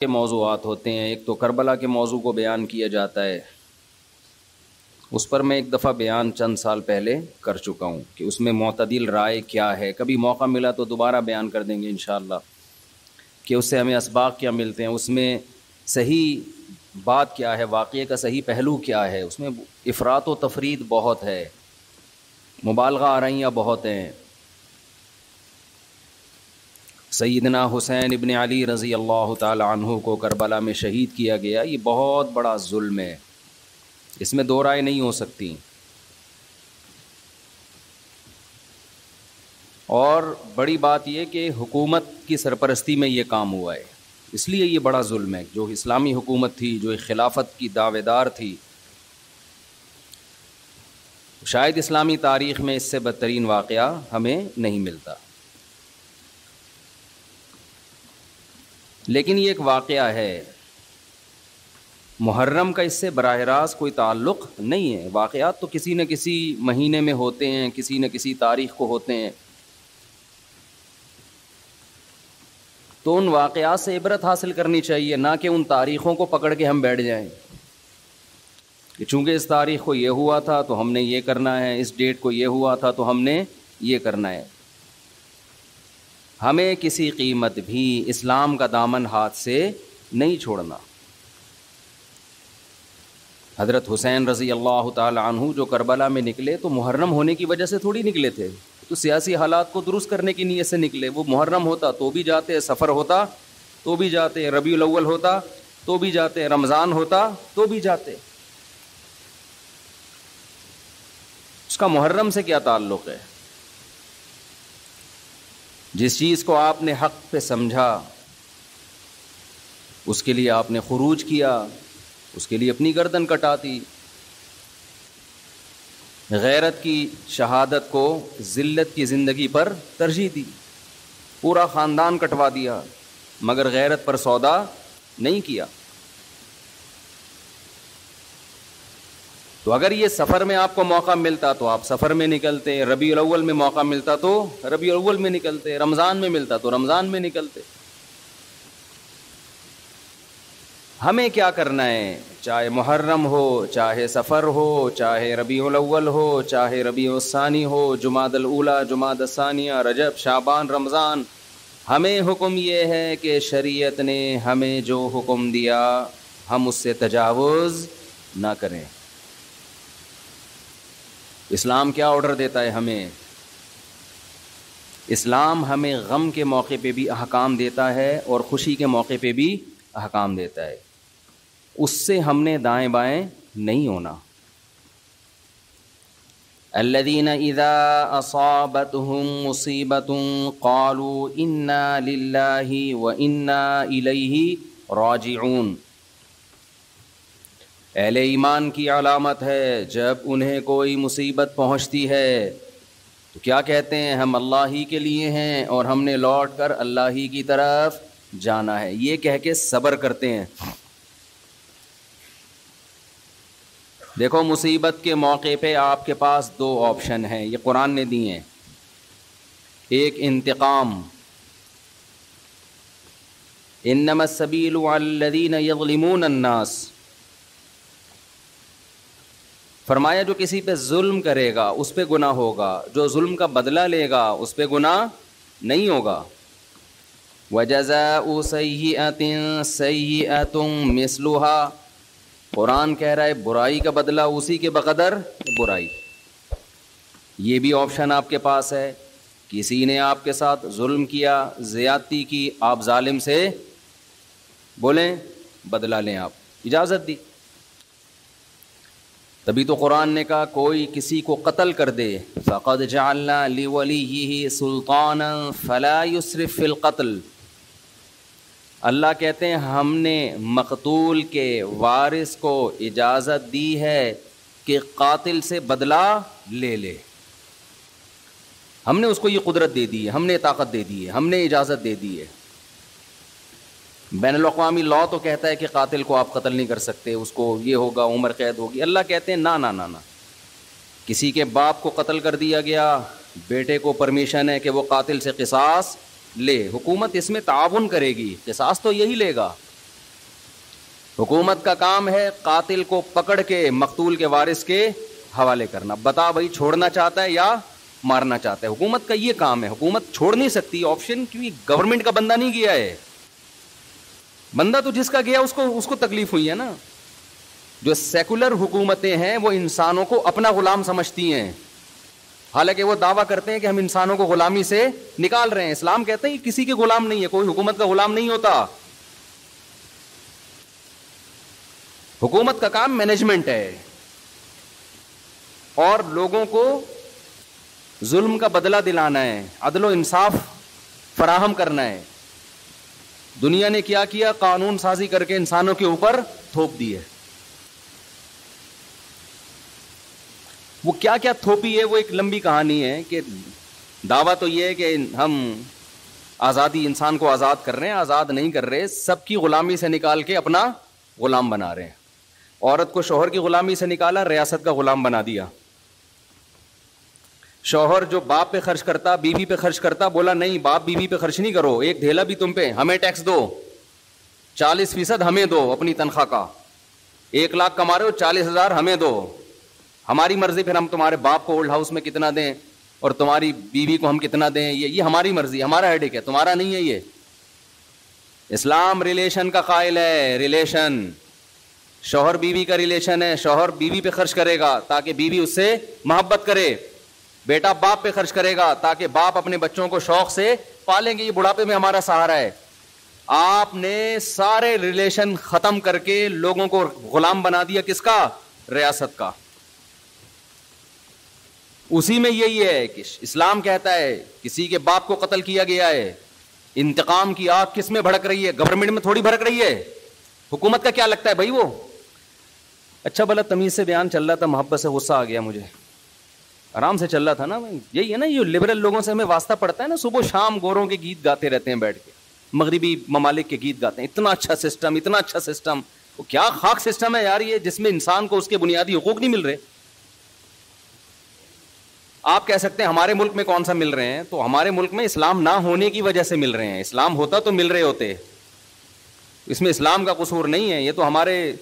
کے موضوعات ہوتے ہیں. ایک تو کربلا کے موضوع کو بیان کیا جاتا ہے. اس پر میں ایک دفعہ بیان چند سال پہلے کر چکا ہوں کہ اس میں معتدل رائے کیا ہے. کبھی موقع ملا تو دوبارہ بیان کر دیں گے انشاءاللہ کہ اس سے ہمیں اسباق کیا ملتے ہیں, اس میں صحیح بات کیا ہے, واقعے کا صحیح پہلو کیا ہے. اس میں افراط و تفرید بہت ہے, مبالغہ آرائیاں بہت ہیں. سیدنا حسین ابن علی رضی اللہ تعالی عنہ کو کربلا میں شہید کیا گیا. یہ بہت بڑا ظلم ہے, اس میں دو رائے نہیں ہو سکتی. اور بڑی بات یہ کہ حکومت کی سرپرستی میں یہ کام ہوا ہے, اس لیے یہ بڑا ظلم ہے. جو اسلامی حکومت تھی, جو خلافت کی دعوے دار تھی, شاید اسلامی تاریخ میں اس سے بدترین واقعہ ہمیں نہیں ملتا. لیکن یہ ایک واقعہ ہے, محرم کا اس سے براہ راست کوئی تعلق نہیں ہے. واقعات تو کسی نہ کسی مہینے میں ہوتے ہیں, کسی نہ کسی تاریخ کو ہوتے ہیں, تو ان واقعات سے عبرت حاصل کرنی چاہیے, نہ کہ ان تاریخوں کو پکڑ کے ہم بیٹھ جائیں کہ چونکہ اس تاریخ کو یہ ہوا تھا تو ہم نے یہ کرنا ہے, اس ڈیٹ کو یہ ہوا تھا تو ہم نے یہ کرنا ہے. ہمیں کسی قیمت بھی اسلام کا دامن ہاتھ سے نہیں چھوڑنا. حضرت حسین رضی اللہ تعالی عنہ جو کربلا میں نکلے تو محرم ہونے کی وجہ سے تھوڑی نکلے تھے, تو سیاسی حالات کو درست کرنے کی نیت سے نکلے. وہ محرم ہوتا تو بھی جاتے, سفر ہوتا تو بھی جاتے, ربیع الاول ہوتا تو بھی جاتے, رمضان ہوتا تو بھی جاتے. اس کا محرم سے کیا تعلق ہے؟ جس چیز کو آپ نے حق پہ سمجھا اس کے لیے آپ نے خروج کیا, اس کے لیے اپنی گردن کٹا دی. غیرت کی شہادت کو ذلت کی زندگی پر ترجیح دی, پورا خاندان کٹوا دیا, مگر غیرت پر سودا نہیں کیا. تو اگر یہ سفر میں آپ کو موقع ملتا تو آپ سفر میں نکلتے, ربیع الاول میں موقع ملتا تو ربیع الاول میں نکلتے, رمضان میں ملتا تو رمضان میں نکلتے. ہمیں کیا کرنا ہے, چاہے محرم ہو, چاہے سفر ہو, چاہے ربیع الاول ہو, چاہے ربیع الثانی ہو, جمادی الاولیٰ, جمادی الثانیہ, رجب, شعبان, رمضان, ہمیں حکم یہ ہے کہ شریعت نے ہمیں جو حکم دیا ہم اس سے تجاوز نہ کریں. اسلام کیا آرڈر دیتا ہے ہمیں؟ اسلام ہمیں غم کے موقع پہ بھی احکام دیتا ہے اور خوشی کے موقع پہ بھی احکام دیتا ہے. اس سے ہم نے دائیں بائیں نہیں ہونا. الذین اذا اصابتهم مصیبۃ قالوا انا للہ وانا الیہ راجعون. اہل ایمان کی علامت ہے جب انہیں کوئی مصیبت پہنچتی ہے تو کیا کہتے ہیں, ہم اللہ ہی کے لیے ہیں اور ہم نے لوٹ کر اللہ ہی کی طرف جانا ہے. یہ کہہ کے صبر کرتے ہیں. دیکھو, مصیبت کے موقع پہ آپ کے پاس دو آپشن ہیں, یہ قرآن نے دی ہیں. ایک انتقام, انما السبیل علی الذین یظلمون الناس, فرمایا جو کسی پہ ظلم کرے گا اس پہ گناہ ہوگا, جو ظلم کا بدلہ لے گا اس پہ گناہ نہیں ہوگا. وَجَزَاءُ سَيِّئَةٍ سَيِّئَةٌ مِثْلُهَا, قرآن کہہ رہا ہے برائی کا بدلہ اسی کے بقدر برائی. یہ بھی آپشن آپ کے پاس ہے. کسی نے آپ کے ساتھ ظلم کیا, زیادتی کی, آپ ظالم سے بولیں بدلہ لیں, آپ اجازت دی. تبھی تو قرآن نے کہا کوئی کسی کو قتل کر دے, فَقَدْ جَعَلْنَا لِوَلِيِّهِ سُلْطَانًا فَلَا يُسْرِفْ فِي الْقَتْلِ. اللہ کہتے ہیں ہم نے مقتول کے وارث کو اجازت دی ہے کہ قاتل سے بدلہ لے لے. ہم نے اس کو یہ قدرت دے دی ہے, ہم نے طاقت دے دی ہے, ہم نے اجازت دے دی ہے. بین الاقوامی لاء تو کہتا ہے کہ قاتل کو آپ قتل نہیں کر سکتے, اس کو یہ ہوگا, عمر قید ہوگی. اللہ کہتے ہیں نہ نہ نہ نہ, کسی کے باپ کو قتل کر دیا گیا, بیٹے کو پرمیشن ہے کہ وہ قاتل سے قصاص لے. حکومت اس میں تعاون کرے گی, قصاص تو یہی لے گا, حکومت کا کام ہے قاتل کو پکڑ کے مقتول کے وارث کے حوالے کرنا. بتا بھائی چھوڑنا چاہتا ہے یا مارنا چاہتا ہے. حکومت کا یہ کام ہے. حکومت چھوڑ نہیں سکتی آپشن, کیونکہ گورنمنٹ کا بندہ نہیں گیا ہے. بندہ تو جس کا گیا اس کو تکلیف ہوئی ہے نا. جو سیکولر حکومتیں ہیں وہ انسانوں کو اپنا غلام سمجھتی ہیں, حالانکہ وہ دعویٰ کرتے ہیں کہ ہم انسانوں کو غلامی سے نکال رہے ہیں. اسلام کہتے ہیں کسی کے غلام نہیں ہے, کوئی حکومت کا غلام نہیں ہوتا. حکومت کا کام مینجمنٹ ہے اور لوگوں کو ظلم کا بدلہ دلانا ہے, عدل و انصاف فراہم کرنا ہے. دنیا نے کیا کیا؟ قانون سازی کر کے انسانوں کے اوپر تھوپ دی ہے. وہ کیا کیا تھوپی ہے وہ ایک لمبی کہانی ہے. کہ دعویٰ تو یہ ہے کہ ہم آزادی, انسان کو آزاد کر رہے ہیں. آزاد نہیں کر رہے, سب کی غلامی سے نکال کے اپنا غلام بنا رہے ہیں. عورت کو شوہر کی غلامی سے نکالا, ریاست کا غلام بنا دیا. شوہر جو باپ پہ خرچ کرتا, بیوی پہ خرچ کرتا, بولا نہیں باپ بیوی پہ خرچ نہیں کرو, ایک ڈھیلا بھی تم پہ, ہمیں ٹیکس دو, 40% ہمیں دو اپنی تنخواہ کا. 1 لاکھ کما رہے ہو, 40,000 ہمیں دو, ہماری مرضی, پھر ہم تمہارے باپ کو اولڈ ہاؤس میں کتنا دیں اور تمہاری بیوی کو ہم کتنا دیں, یہ ہماری مرضی, ہمارا ہیڈک ہے, تمہارا نہیں ہے. یہ اسلام ریلیشن کا قائل ہے. ریلیشن شوہر بیوی کا ریلیشن ہے. شوہر بیوی پہ خرچ کرے گا تاکہ بیوی اس سے محبت کرے. بیٹا باپ پہ خرچ کرے گا تاکہ باپ اپنے بچوں کو شوق سے پالیں گے, یہ بڑھاپے میں ہمارا سہارا ہے. آپ نے سارے ریلیشن ختم کر کے لوگوں کو غلام بنا دیا. کس کا؟ ریاست کا. اسی میں یہی ہے کہ اسلام کہتا ہے کسی کے باپ کو قتل کیا گیا ہے, انتقام کی آگ کس میں بھڑک رہی ہے؟ گورنمنٹ میں تھوڑی بھڑک رہی ہے. حکومت کا کیا لگتا ہے بھائی؟ وہ اچھا بھلا تمیز سے بیان چل رہا تھا, محبت سے غصہ آ گیا مجھے, آرام سے چل رہا تھا نا. یہی ہے نا, یہ لبرل لوگوں سے ہمیں واسطہ پڑتا ہے نا. صبح شام گوروں کے گیت گاتے رہتے ہیں بیٹھ کے, مغربی ممالک کے گیت گاتے ہیں. اتنا اچھا سسٹم, اتنا اچھا سسٹم. وہ کیا خاک سسٹم ہے یار یہ, جس میں انسان کو اس کے بنیادی حقوق نہیں مل رہے. آپ کہہ سکتے ہیں ہمارے ملک میں کون سا مل رہے ہیں, تو ہمارے ملک میں اسلام نہ ہونے کی وجہ سے مل رہے ہیں. اسلام ہوتا تو مل رہے ہوتے. اس میں اسلام کا قصور نہیں ہے, یہ تو ہمارے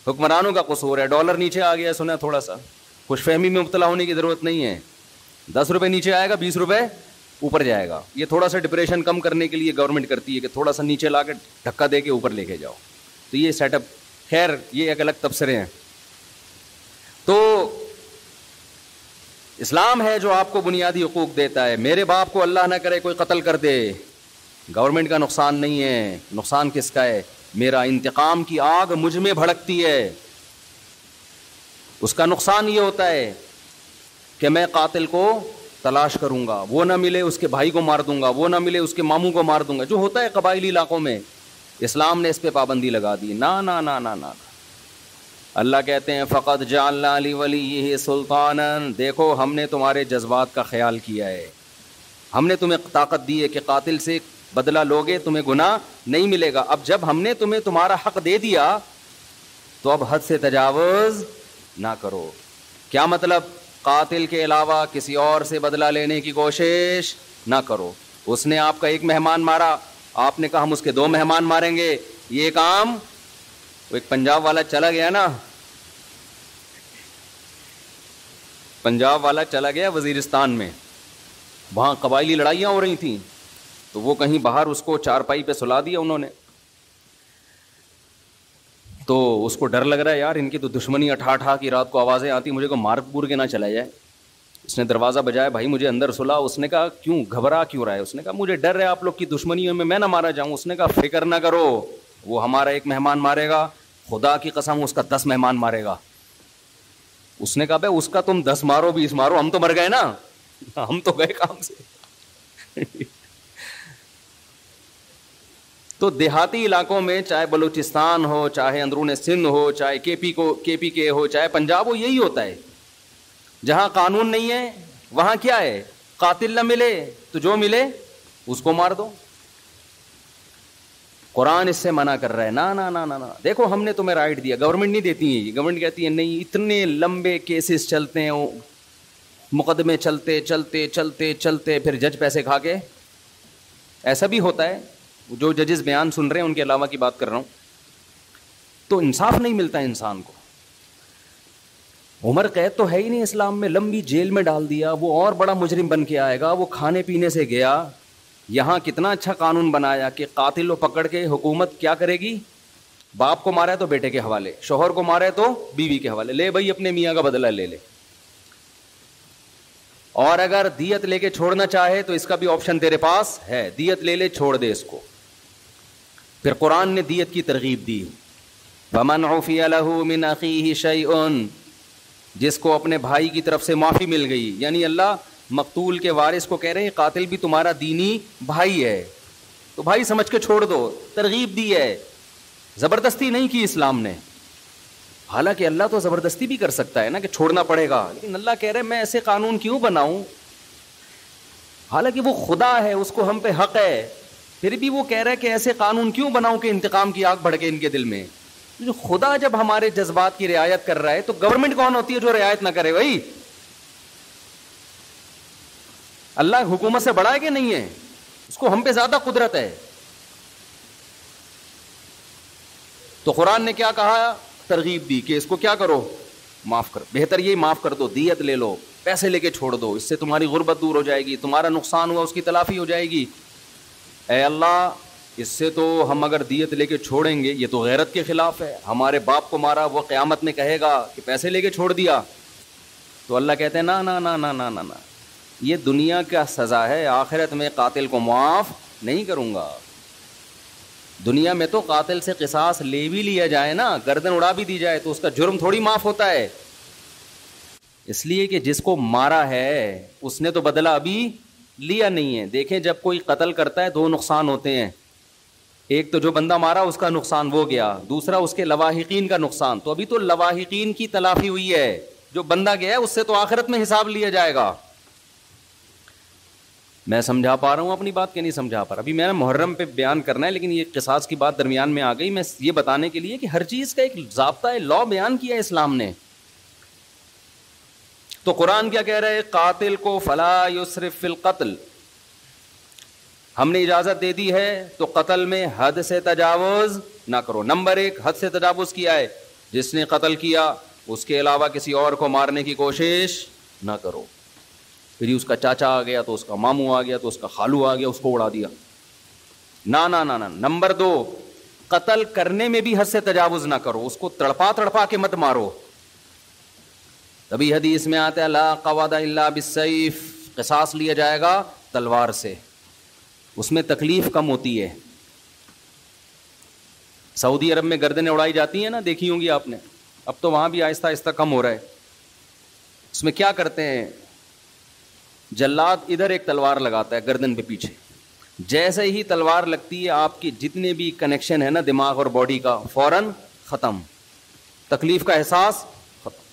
حکمرانوں کا قصور ہے. ڈالر نیچے آ گیا سنا, تھوڑا سا خوش فہمی میں مبتلا ہونے کی ضرورت نہیں ہے. 10 روپے نیچے آئے گا, 20 روپے اوپر جائے گا. یہ تھوڑا سا ڈپریشن کم کرنے کے لیے گورنمنٹ کرتی ہے کہ تھوڑا سا نیچے لا کے دھکا دے کے اوپر لے کے جاؤ. تو یہ سیٹ اپ, خیر یہ ایک الگ تبصرے ہیں. تو اسلام ہے جو آپ کو بنیادی حقوق دیتا ہے. میرے باپ کو اللہ نہ کرے کوئی قتل کر دے, گورنمنٹ کا نقصان نہیں ہے. نقصان کس کا ہے؟ میرا انتقام کی آگ مجھ میں بھڑکتی ہے. اس کا نقصان یہ ہوتا ہے کہ میں قاتل کو تلاش کروں گا, وہ نہ ملے اس کے بھائی کو مار دوں گا, وہ نہ ملے اس کے ماموں کو مار دوں گا, جو ہوتا ہے قبائلی علاقوں میں. اسلام نے اس پہ پابندی لگا دی. نا نا نا نا نا. اللہ کہتے ہیں فقط جعلنا لولیہ سلطانا, دیکھو ہم نے تمہارے جذبات کا خیال کیا ہے, ہم نے تمہیں طاقت دی ہے کہ قاتل سے بدلہ لوگے تمہیں گناہ نہیں ملے گا. اب جب ہم نے تمہیں تمہارا حق دے دیا تو اب حد سے تجاوز نہ کرو. کیا مطلب؟ قاتل کے علاوہ کسی اور سے بدلہ لینے کی کوشش نہ کرو. اس نے آپ کا ایک مہمان مارا, آپ نے کہا ہم اس کے 2 مہمان ماریں گے. یہ کام وہ ایک پنجاب والا چلا گیا نا, پنجاب والا چلا گیا وزیرستان میں, وہاں قبائلی لڑائیاں ہو رہی تھیں, تو وہ کہیں باہر اس کو چارپائی پہ سلا دیا انہوں نے. تو اس کو ڈر لگ رہا ہے یار, ان کی تو دشمنی اٹھا کی رات کو آوازیں آتی, مجھے کو مار پور کے نہ چلا جائے. اس نے دروازہ بجایا, بھائی مجھے اندر سلا. اس نے کہا کیوں, گھبرا کیوں رہا ہے؟ اس نے کہا مجھے ڈر ہے آپ لوگ کی دشمنیوں میں نہ مارا جاؤں. اس نے کہا فکر نہ کرو, وہ ہمارا 1 مہمان مارے گا, خدا کی قسم اس کا 10 مہمان مارے گا. اس نے کہا بھائی اس کا تم 10 مارو 20 مارو, ہم تو مر گئے نا, ہم تو گئے کام سے. تو دیہاتی علاقوں میں چاہے بلوچستان ہو, چاہے اندرون سندھ ہو, چاہے کے پی کے ہو, چاہے پنجاب ہو, یہی ہوتا ہے. جہاں قانون نہیں ہے وہاں کیا ہے, قاتل نہ ملے تو جو ملے اس کو مار دو. قرآن اس سے منع کر رہا ہے. نا نا نا نا, دیکھو ہم نے تمہیں رائٹ دیا. گورنمنٹ نہیں دیتی ہے, گورنمنٹ کہتی ہے نہیں, اتنے لمبے کیسز چلتے ہیں, مقدمے چلتے چلتے چلتے چلتے پھر جج پیسے کھا کے. ایسا بھی ہوتا ہے, جو ججز بیان سن رہے ہیں ان کے علاوہ کی بات کر رہا ہوں. تو انصاف نہیں ملتا انسان کو. عمر قید تو ہے ہی نہیں اسلام میں, لمبی جیل میں ڈال دیا, وہ اور بڑا مجرم بن کے آئے گا. وہ کھانے پینے سے گیا, یہاں کتنا اچھا قانون بنایا کہ قاتل کو پکڑ کے حکومت کیا کرے گی, باپ کو مارا ہے تو بیٹے کے حوالے, شوہر کو مارا ہے تو بیوی کے حوالے, لے بھائی اپنے میاں کا بدلہ لے لے. اور اگر دیت لے کے چھوڑنا چاہے تو اس کا بھی آپشن تیرے پاس ہے, دیت لے لے, چھوڑ دے اس کو. پھر قرآن نے دیت کی ترغیب دی, فَمَنْ عُفِيَ لَهُ مِنْ أَخِيهِ شَيْءٌ, جس کو اپنے بھائی کی طرف سے معافی مل گئی. یعنی اللہ مقتول کے وارث کو کہہ رہے ہیں قاتل بھی تمہارا دینی بھائی ہے تو بھائی سمجھ کے چھوڑ دو, ترغیب دی ہے, زبردستی نہیں کی اسلام نے. حالانکہ اللہ تو زبردستی بھی کر سکتا ہے نا کہ چھوڑنا پڑے گا, لیکن اللہ کہہ رہے میں ایسے قانون کیوں بناؤں, حالانکہ وہ خدا ہے, اس کو ہم پہ حق ہے, پھر بھی وہ کہہ رہا ہے کہ ایسے قانون کیوں بناؤں کہ انتقام کی آگ بھڑکے ان کے دل میں. جو خدا جب ہمارے جذبات کی رعایت کر رہا ہے تو گورنمنٹ کون ہوتی ہے جو رعایت نہ کرے بھائی؟ اللہ حکومت سے بڑا ہے کہ نہیں ہے؟ اس کو ہم پہ زیادہ قدرت ہے. تو قرآن نے کیا کہا, ترغیب دی کہ اس کو کیا کرو, معاف کر. بہتر یہ معاف کر دو, دیت لے لو, پیسے لے کے چھوڑ دو, اس سے تمہاری غربت دور ہو جائے گی, تمہارا نقصان ہوا اس کی تلافی ہو جائے گی. اے اللہ اس سے تو ہم اگر دیت لے کے چھوڑیں گے یہ تو غیرت کے خلاف ہے, ہمارے باپ کو مارا وہ قیامت میں کہے گا کہ پیسے لے کے چھوڑ دیا. تو اللہ کہتے ہیں نا نا نا نا نا نا نا, یہ دنیا کا سزا ہے, آخرت میں قاتل کو معاف نہیں کروں گا. دنیا میں تو قاتل سے قصاص لے بھی لیا جائے نا, گردن اڑا بھی دی جائے تو اس کا جرم تھوڑی معاف ہوتا ہے, اس لیے کہ جس کو مارا ہے اس نے تو بدلہ ابھی لیا نہیں ہے. دیکھیں جب کوئی قتل کرتا ہے دو نقصان ہوتے ہیں, ایک تو جو بندہ مارا اس کا نقصان وہ گیا, دوسرا اس کے لواحقین کا نقصان. تو ابھی تو لواحقین کی تلافی ہوئی ہے, جو بندہ گیا ہے اس سے تو آخرت میں حساب لیا جائے گا. میں سمجھا پا رہا ہوں اپنی بات کہ نہیں سمجھا پا رہا؟ ابھی میں نے محرم پہ بیان کرنا ہے لیکن یہ قصاص کی بات درمیان میں آ گئی. میں یہ بتانے کے لیے کہ ہر چیز کا ایک ضابطہ ہے, لا بیان کیا ہے اسلام نے. تو قرآن کیا کہہ رہا ہے, قاتل کو فلا یسرف فی القتل, ہم نے اجازت دے دی ہے تو قتل میں حد سے تجاوز نہ کرو. نمبر ایک, حد سے تجاوز کیا ہے, جس نے قتل کیا اس کے علاوہ کسی اور کو مارنے کی کوشش نہ کرو. پھر اس کا چاچا آ گیا تو اس کا ماموں آ گیا تو اس کا خالو آ گیا, اس کو اڑا دیا, نہ نہ نہ. نمبر دو, قتل کرنے میں بھی حد سے تجاوز نہ کرو, اس کو تڑپا تڑپا کے مت مارو. تبھی حدیث میں آتا ہے لا قواد الا بالسیف, قصاص لیا جائے گا تلوار سے, اس میں تکلیف کم ہوتی ہے. سعودی عرب میں گردنیں اڑائی جاتی ہیں نا, دیکھی ہوں گی آپ نے, اب تو وہاں بھی آہستہ آہستہ کم ہو رہا ہے. اس میں کیا کرتے ہیں, جلاد ادھر ایک تلوار لگاتا ہے گردن پہ پیچھے, جیسے ہی تلوار لگتی ہے آپ کی جتنے بھی کنیکشن ہے نا دماغ اور باڈی کا فوراً ختم, تکلیف کا احساس ختم.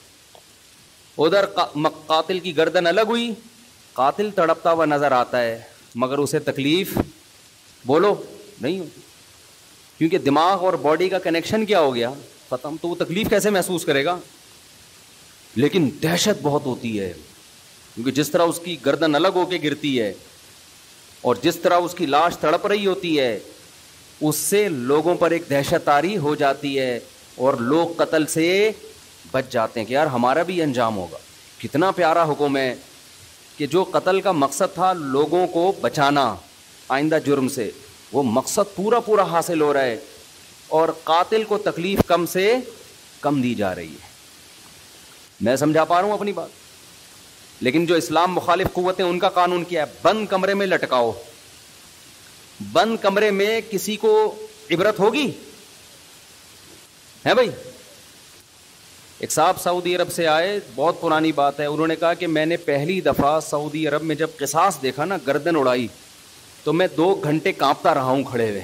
ادھر قاتل کی گردن الگ ہوئی, قاتل تڑپتا ہوا نظر آتا ہے مگر اسے تکلیف بولو نہیں ہوتی, کیونکہ دماغ اور باڈی کا کنیکشن کیا ہو گیا, ختم. تو وہ تکلیف کیسے محسوس کرے گا؟ لیکن دہشت بہت ہوتی ہے, کیونکہ جس طرح اس کی گردن الگ ہو کے گرتی ہے اور جس طرح اس کی لاش تڑپ رہی ہوتی ہے, اس سے لوگوں پر ایک دہشت طاری ہو جاتی ہے اور لوگ قتل سے بچ جاتے ہیں کہ یار ہمارا بھی انجام ہوگا. کتنا پیارا حکم ہے کہ جو قتل کا مقصد تھا لوگوں کو بچانا آئندہ جرم سے, وہ مقصد پورا پورا حاصل ہو رہا ہے اور قاتل کو تکلیف کم سے کم دی جا رہی ہے. میں سمجھا پا رہا ہوں اپنی بات؟ لیکن جو اسلام مخالف قوتیں ان کا قانون کیا ہے, بند کمرے میں لٹکاؤ. بند کمرے میں کسی کو عبرت ہوگی ہے بھائی؟ ایک صاحب سعودی عرب سے آئے, بہت پرانی بات ہے, انہوں نے کہا کہ میں نے پہلی دفعہ سعودی عرب میں جب قصاص دیکھا نا, گردن اڑائی, تو میں 2 گھنٹے کانپتا رہا ہوں کھڑے ہوئے.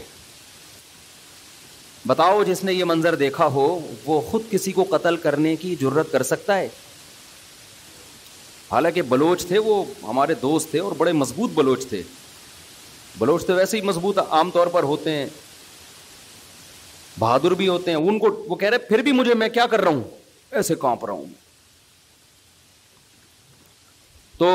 بتاؤ جس نے یہ منظر دیکھا ہو وہ خود کسی کو قتل کرنے کی جرت کر سکتا ہے؟ حالانکہ بلوچ تھے, وہ ہمارے دوست تھے اور بڑے مضبوط بلوچ تھے. بلوچ تو ویسے ہی مضبوط عام طور پر ہوتے ہیں, بہادر بھی ہوتے ہیں. ان کو وہ کہہ رہے پھر بھی مجھے, میں کیا کر رہا ہوں, ایسے کانپ رہا ہوں. تو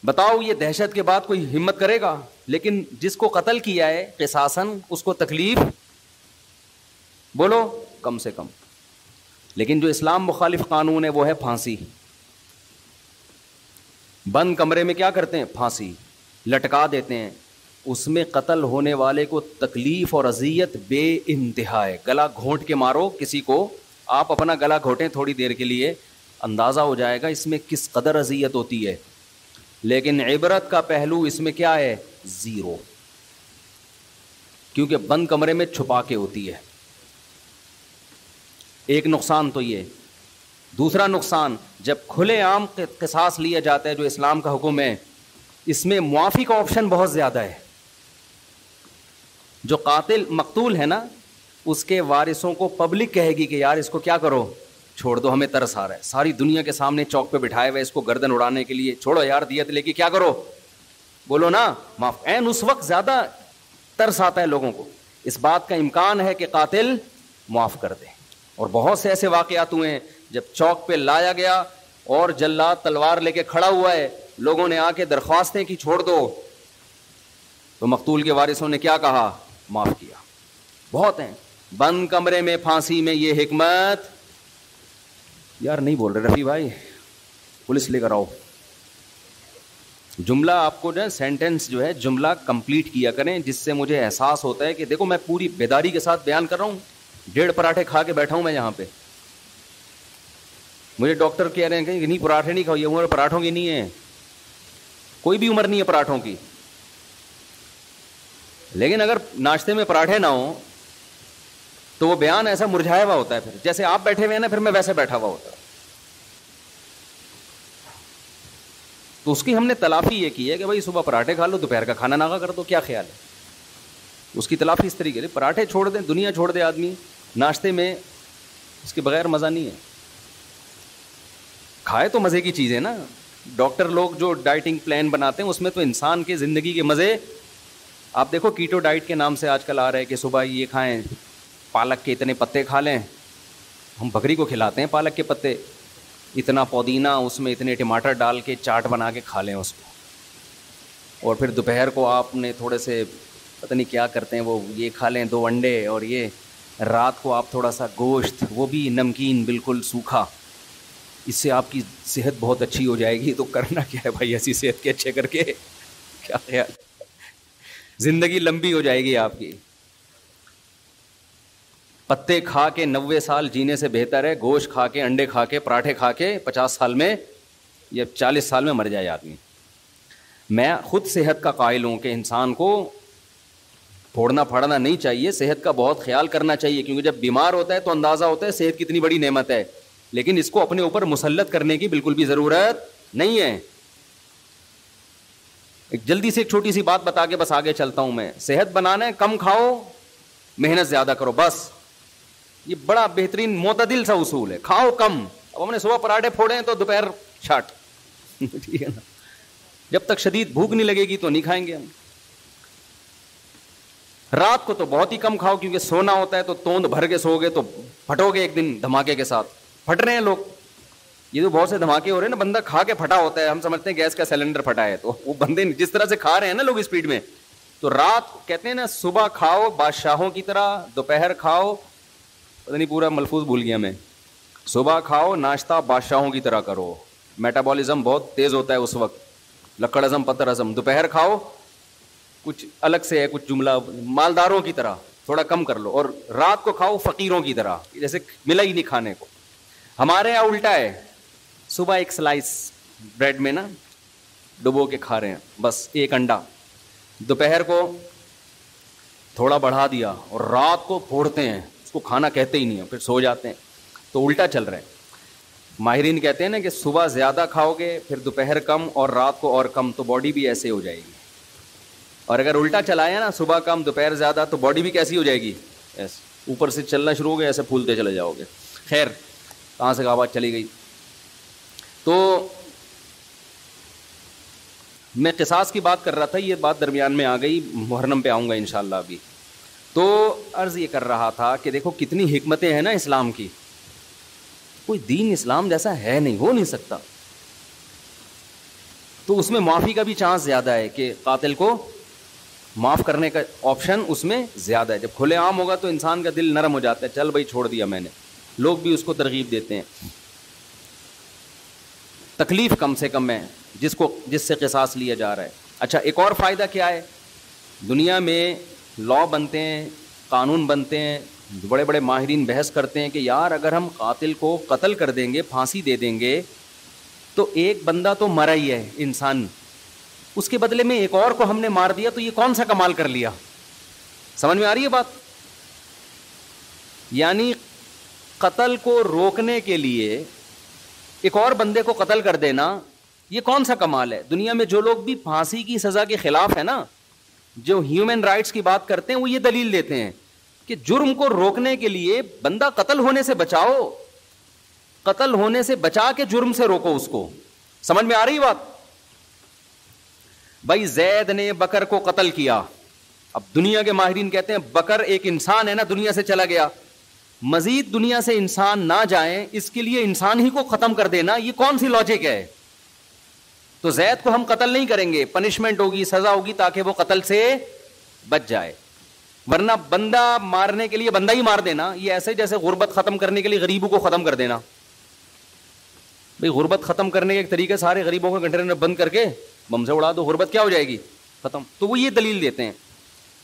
بتاؤ یہ دہشت کے بعد کوئی ہمت کرے گا؟ لیکن جس کو قتل کیا ہے قصاصاً, اس کو تکلیف بولو کم سے کم. لیکن جو اسلام مخالف قانون ہے وہ ہے پھانسی. بند کمرے میں کیا کرتے ہیں؟ پھانسی لٹکا دیتے ہیں. اس میں قتل ہونے والے کو تکلیف اور اذیت بے انتہا ہے. گلا گھونٹ کے مارو کسی کو, آپ اپنا گلا گھونٹیں تھوڑی دیر کے لیے, اندازہ ہو جائے گا اس میں کس قدر اذیت ہوتی ہے. لیکن عبرت کا پہلو اس میں کیا ہے؟ زیرو, کیونکہ بند کمرے میں چھپا کے ہوتی ہے. ایک نقصان تو یہ. دوسرا نقصان, جب کھلے عام قصاص لیا جاتا ہے جو اسلام کا حکم ہے, اس میں معافی کا آپشن بہت زیادہ ہے. جو قاتل مقتول ہے نا, اس کے وارثوں کو پبلک کہے گی کہ یار اس کو کیا کرو, چھوڑ دو, ہمیں ترس آ رہا ہے, ساری دنیا کے سامنے چوک پہ بٹھائے ہوئے اس کو گردن اڑانے کے لیے, چھوڑو یار دیت لے کے کیا کرو, بولو نا معاف. این اس وقت زیادہ ترس آتا ہے لوگوں کو, اس بات کا امکان ہے کہ قاتل معاف کر دے. اور بہت سے ایسے واقعات ہوئے ہیں جب چوک پہ لایا گیا اور جلاد تلوار لے کے کھڑا ہوا ہے, لوگوں نے آ کے درخواستیں کی چھوڑ دو, تو مقتول کے وارثوں نے کیا کہا؟ معاف کیا. بہت ہیں. بند کمرے میں پھانسی میں یہ حکمت, یار نہیں بول رہے رفیع بھائی, پولیس لے کر آؤ. جملہ آپ کو جو ہے سینٹینس جو ہے جملہ کمپلیٹ کیا کریں, جس سے مجھے احساس ہوتا ہے کہ دیکھو میں پوری بیداری کے ساتھ بیان کر رہا ہوں. 1.5 پراٹھے کھا کے بیٹھا ہوں میں یہاں پہ. مجھے ڈاکٹر کہہ رہے ہیں کہ نہیں پراٹھے نہیں کھاؤ, یہ عمر پراٹھوں کی نہیں ہے, کوئی بھی عمر نہیں ہے پراٹھوں کی. لیکن اگر ناشتے میں پراٹھے نہ ہوں تو وہ بیان ایسا مرجھایا ہوا ہوتا ہے. پھر جیسے آپ بیٹھے ہوئے ہیں نا, پھر میں ویسے بیٹھا ہوا ہوتا. تو اس کی ہم نے تلافی یہ کی ہے کہ بھائی صبح پراٹھے کھا لو, دوپہر کا کھانا نہ کر دو. کیا خیال ہے؟ اس کی تلافی اس طریقے سے, پراٹھے چھوڑ دیں, دنیا چھوڑ دے آدمی, ناشتے میں اس کے بغیر مزہ نہیں ہے. کھائے تو مزے کی چیز ہے نا. ڈاکٹر لوگ جو ڈائٹنگ پلان بناتے ہیں اس میں تو انسان کے زندگی کے مزے, آپ دیکھو کیٹو ڈائٹ کے نام سے آج کل آ رہا ہے کہ صبح یہ کھائیں, پالک کے اتنے پتے کھا لیں. ہم بکری کو کھلاتے ہیں پالک کے پتے, اتنا پودینہ, اس میں اتنے ٹماٹر ڈال کے چاٹ بنا کے کھا لیں اس کو. اور پھر دوپہر کو آپ نے تھوڑے سے پتہ نہیں کیا کرتے ہیں وہ, یہ کھا لیں 2 انڈے. اور یہ رات کو آپ تھوڑا سا گوشت, وہ بھی نمکین بالکل سوکھا. اس سے آپ کی صحت بہت اچھی ہو جائے گی. تو کرنا کیا ہے بھائی, ایسی صحت کے اچھے کر کے کیا خیال, زندگی لمبی ہو جائے گی آپ کی. پتے کھا کے 90 سال جینے سے بہتر ہے گوشت کھا کے, انڈے کھا کے, پراٹھے کھا کے 50 سال میں یا 40 سال میں مر جائے آدمی. میں خود صحت کا قائل ہوں کہ انسان کو پھوڑنا پھاڑنا نہیں چاہیے, صحت کا بہت خیال کرنا چاہیے, کیونکہ جب بیمار ہوتا ہے تو اندازہ ہوتا ہے صحت کتنی بڑی نعمت ہے. لیکن اس کو اپنے اوپر مسلط کرنے کی بالکل بھی ضرورت نہیں ہے. ایک جلدی سے ایک چھوٹی سی بات بتا کے بس آگے چلتا ہوں میں. صحت بنانا ہے, کم کھاؤ, محنت زیادہ کرو, بس. یہ بڑا بہترین معتدل سا اصول ہے. کھاؤ کم. اب ہم نے صبح پراٹھے پھوڑے ہیں تو دوپہر چھاٹ, ٹھیک ہے نا. جب تک شدید بھوک نہیں لگے گی تو نہیں کھائیں گے ہم. رات کو تو بہت ہی کم کھاؤ, کیونکہ سونا ہوتا ہے تو توند بھر کے سو گے تو پھٹو گے ایک دن دھماکے کے ساتھ. پھٹ رہے ہیں لوگ, یہ تو بہت سے دھماکے ہو رہے ہیں نا, بندہ کھا کے پھٹا ہوتا ہے. ہم سمجھتے ہیں گیس کا سلنڈر پھٹا ہے, تو وہ بندے جس طرح سے کھا رہے ہیں نا لوگ اسپیڈ میں. تو رات کہتے ہیں نا صبح کھاؤ بادشاہوں کی طرح, دوپہر کھاؤ, پتہ نہیں پورا ملفوظ بھول گیا میں, صبح کھاؤ ناشتہ بادشاہوں کی طرح کرو, میٹابولزم بہت تیز ہوتا ہے اس وقت, لکڑ ہضم پتر ہضم. دوپہر کھاؤ کچھ الگ سے ہے, کچھ جملہ مالداروں کی طرح تھوڑا کم کر لو, اور رات کو کھاؤ فقیروں کی طرح, جیسے ملا ہی نہیں کھانے کو. ہمارے یہاں الٹا ہے, صبح ایک سلائس بریڈ میں نا ڈبو کے کھا رہے ہیں, بس ایک انڈا. دوپہر کو تھوڑا بڑھا دیا, اور رات کو پھوڑتے ہیں, اس کو کھانا کہتے ہی نہیں ہیں, پھر سو جاتے ہیں. تو الٹا چل رہا ہے. ماہرین کہتے ہیں نا کہ صبح زیادہ کھاؤ گے, پھر دوپہر کم اور رات کو اور کم, تو باڈی بھی ایسے ہو جائے گی. اور اگر الٹا چلایا نا صبح کم دوپہر زیادہ, تو باڈی بھی کیسی ہو جائے گی, ایسے اوپر سے چلنا شروع ہو گیا, ایسے پھولتے چلے جاؤ گے. خیر, کہاں سے آواز چلی گئی. تو میں قصاص کی بات کر رہا تھا, یہ بات درمیان میں آ گئی, محرم پہ آؤں گا انشاءاللہ ابھی. تو عرض یہ کر رہا تھا کہ دیکھو کتنی حکمتیں ہیں نا اسلام کی, کوئی دین اسلام جیسا ہے نہیں, ہو نہیں سکتا. تو اس میں معافی کا بھی چانس زیادہ ہے کہ قاتل کو معاف کرنے کا آپشن اس میں زیادہ ہے. جب کھلے عام ہوگا تو انسان کا دل نرم ہو جاتا ہے, چل بھائی چھوڑ دیا میں نے, لوگ بھی اس کو ترغیب دیتے ہیں. تکلیف کم سے کم ہے جس سے قصاص لیا جا رہا ہے. اچھا ایک اور فائدہ کیا ہے, دنیا میں لا بنتے ہیں, قانون بنتے ہیں, بڑے بڑے ماہرین بحث کرتے ہیں کہ یار اگر ہم قاتل کو قتل کر دیں گے, پھانسی دے دیں گے, تو ایک بندہ تو مرا ہی ہے انسان, اس کے بدلے میں ایک اور کو ہم نے مار دیا, تو یہ کون سا کمال کر لیا. سمجھ میں آ رہی ہے بات؟ یعنی قتل کو روکنے کے لیے ایک اور بندے کو قتل کر دینا, یہ کون سا کمال ہے. دنیا میں جو لوگ بھی پھانسی کی سزا کے خلاف ہے نا, جو ہیومن رائٹس کی بات کرتے ہیں, وہ یہ دلیل دیتے ہیں کہ جرم کو روکنے کے لیے بندہ قتل ہونے سے بچاؤ, قتل ہونے سے بچا کے جرم سے روکو اس کو. سمجھ میں آ رہی بات؟ بھائی زید نے بکر کو قتل کیا, اب دنیا کے ماہرین کہتے ہیں بکر ایک انسان ہے نا, دنیا سے چلا گیا, مزید دنیا سے انسان نہ جائیں اس کے لیے انسان ہی کو ختم کر دینا, یہ کون سی لاجک ہے. تو زید کو ہم قتل نہیں کریں گے, پنشمنٹ ہوگی, سزا ہوگی تاکہ وہ قتل سے بچ جائے, ورنہ بندہ مارنے کے لیے بندہ ہی مار دینا, یہ ایسے جیسے غربت ختم کرنے کے لیے غریبوں کو ختم کر دینا. بھئی غربت ختم کرنے کے ایک طریقے سارے غریبوں کو کنٹینر میں بند کر کے بم سے اڑا دو, غربت کیا ہو جائے گی, ختم. تو وہ یہ دلیل دیتے ہیں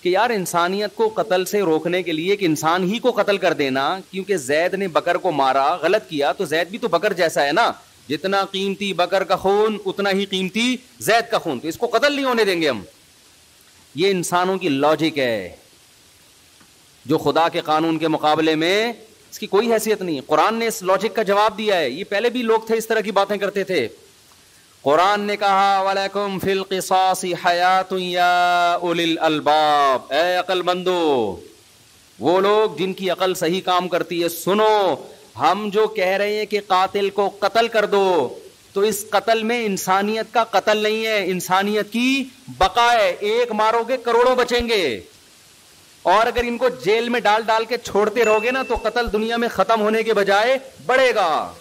کہ یار انسانیت کو قتل سے روکنے کے لیے ایک انسان ہی کو قتل کر دینا, کیونکہ زید نے بکر کو مارا, غلط کیا, تو زید بھی تو بکر جیسا ہے نا, جتنا قیمتی بکر کا خون اتنا ہی قیمتی زید کا خون, تو اس کو قتل نہیں ہونے دیں گے ہم. یہ انسانوں کی لاجک ہے جو خدا کے قانون کے مقابلے میں اس کی کوئی حیثیت نہیں. قرآن نے اس لاجک کا جواب دیا ہے. یہ پہلے بھی لوگ تھے اس طرح کی باتیں کرتے تھے. قرآن نے کہا وَلَكُمْ فِي الْقِصَاصِ حَيَاةٌ يَا أُولِي الْأَلْبَابِ, اے عقل مندو, وہ لوگ جن کی عقل صحیح کام کرتی ہے, سنو, ہم جو کہہ رہے ہیں کہ قاتل کو قتل کر دو, تو اس قتل میں انسانیت کا قتل نہیں ہے, انسانیت کی بقا ہے. ایک مارو گے کروڑوں بچیں گے, اور اگر ان کو جیل میں ڈال ڈال کے چھوڑتے رہو گے نا تو قتل دنیا میں ختم ہونے کے بجائے بڑھے گا.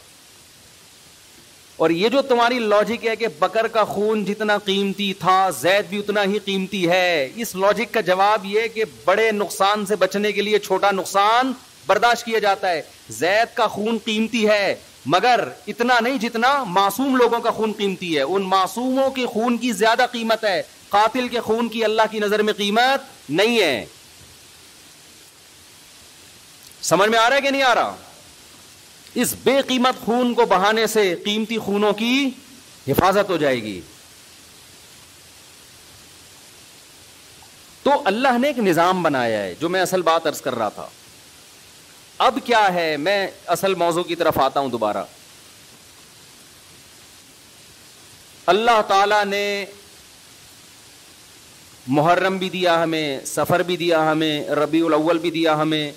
اور یہ جو تمہاری لاجک ہے کہ بکر کا خون جتنا قیمتی تھا زید بھی اتنا ہی قیمتی ہے, اس لاجک کا جواب یہ کہ بڑے نقصان سے بچنے کے لیے چھوٹا نقصان برداشت کیا جاتا ہے. زید کا خون قیمتی ہے مگر اتنا نہیں جتنا معصوم لوگوں کا خون قیمتی ہے, ان معصوموں کے خون کی زیادہ قیمت ہے, قاتل کے خون کی اللہ کی نظر میں قیمت نہیں ہے. سمجھ میں آ رہا ہے کہ نہیں آ رہا؟ اس بے قیمت خون کو بہانے سے قیمتی خونوں کی حفاظت ہو جائے گی. تو اللہ نے ایک نظام بنایا ہے, جو میں اصل بات عرض کر رہا تھا. اب کیا ہے, میں اصل موضوع کی طرف آتا ہوں دوبارہ. اللہ تعالی نے محرم بھی دیا ہمیں, سفر بھی دیا ہمیں, ربیع الاول بھی دیا ہمیں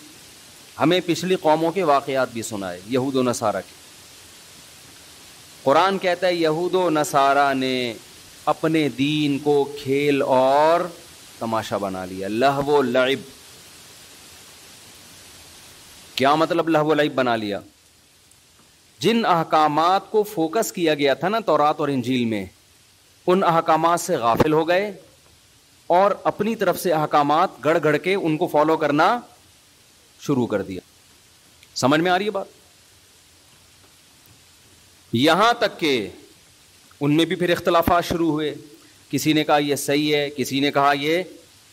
پچھلی قوموں کے واقعات بھی سنائے, یہود و نصارہ کے. قرآن کہتا ہے یہود و نصارہ نے اپنے دین کو کھیل اور تماشا بنا لیا, لہو و لعب. کیا مطلب لہو و لعب بنا لیا؟ جن احکامات کو فوکس کیا گیا تھا نا تورات اور انجیل میں, ان احکامات سے غافل ہو گئے اور اپنی طرف سے احکامات گڑ گڑ کے ان کو فالو کرنا شروع کر دیا. سمجھ میں آ رہی ہے بات؟ یہاں تک کہ ان میں بھی پھر اختلافات شروع ہوئے, کسی نے کہا یہ صحیح ہے, کسی نے کہا یہ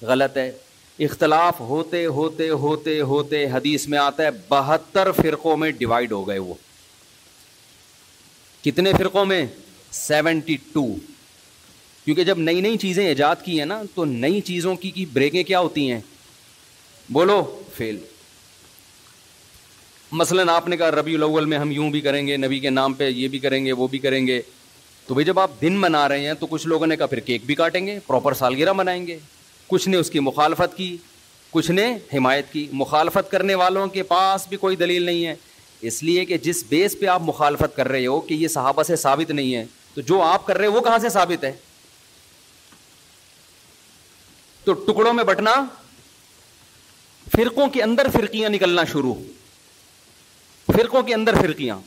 غلط ہے. اختلاف ہوتے ہوتے ہوتے ہوتے حدیث میں آتا ہے 72 فرقوں میں ڈیوائیڈ ہو گئے. وہ کتنے فرقوں میں؟ 72. کیونکہ جب نئی نئی چیزیں ایجاد کی ہیں نا, تو نئی چیزوں کی بریکیں کیا ہوتی ہیں؟ بولو, فیل. مثلاً آپ نے کہا ربیع الاول میں ہم یوں بھی کریں گے, نبی کے نام پہ یہ بھی کریں گے, وہ بھی کریں گے. تو بھئی جب آپ دن منا رہے ہیں تو کچھ لوگوں نے کہا پھر کیک بھی کاٹیں گے, پراپر سالگرہ منائیں گے. کچھ نے اس کی مخالفت کی, کچھ نے حمایت کی. مخالفت کرنے والوں کے پاس بھی کوئی دلیل نہیں ہے, اس لیے کہ جس بیس پہ آپ مخالفت کر رہے ہو کہ یہ صحابہ سے ثابت نہیں ہے, تو جو آپ کر رہے ہو وہ کہاں سے ثابت ہے؟ تو ٹکڑوں میں بٹنا, فرقوں کے اندر فرقیاں نکلنا شروع, فرقوں کے اندر فرقیاں.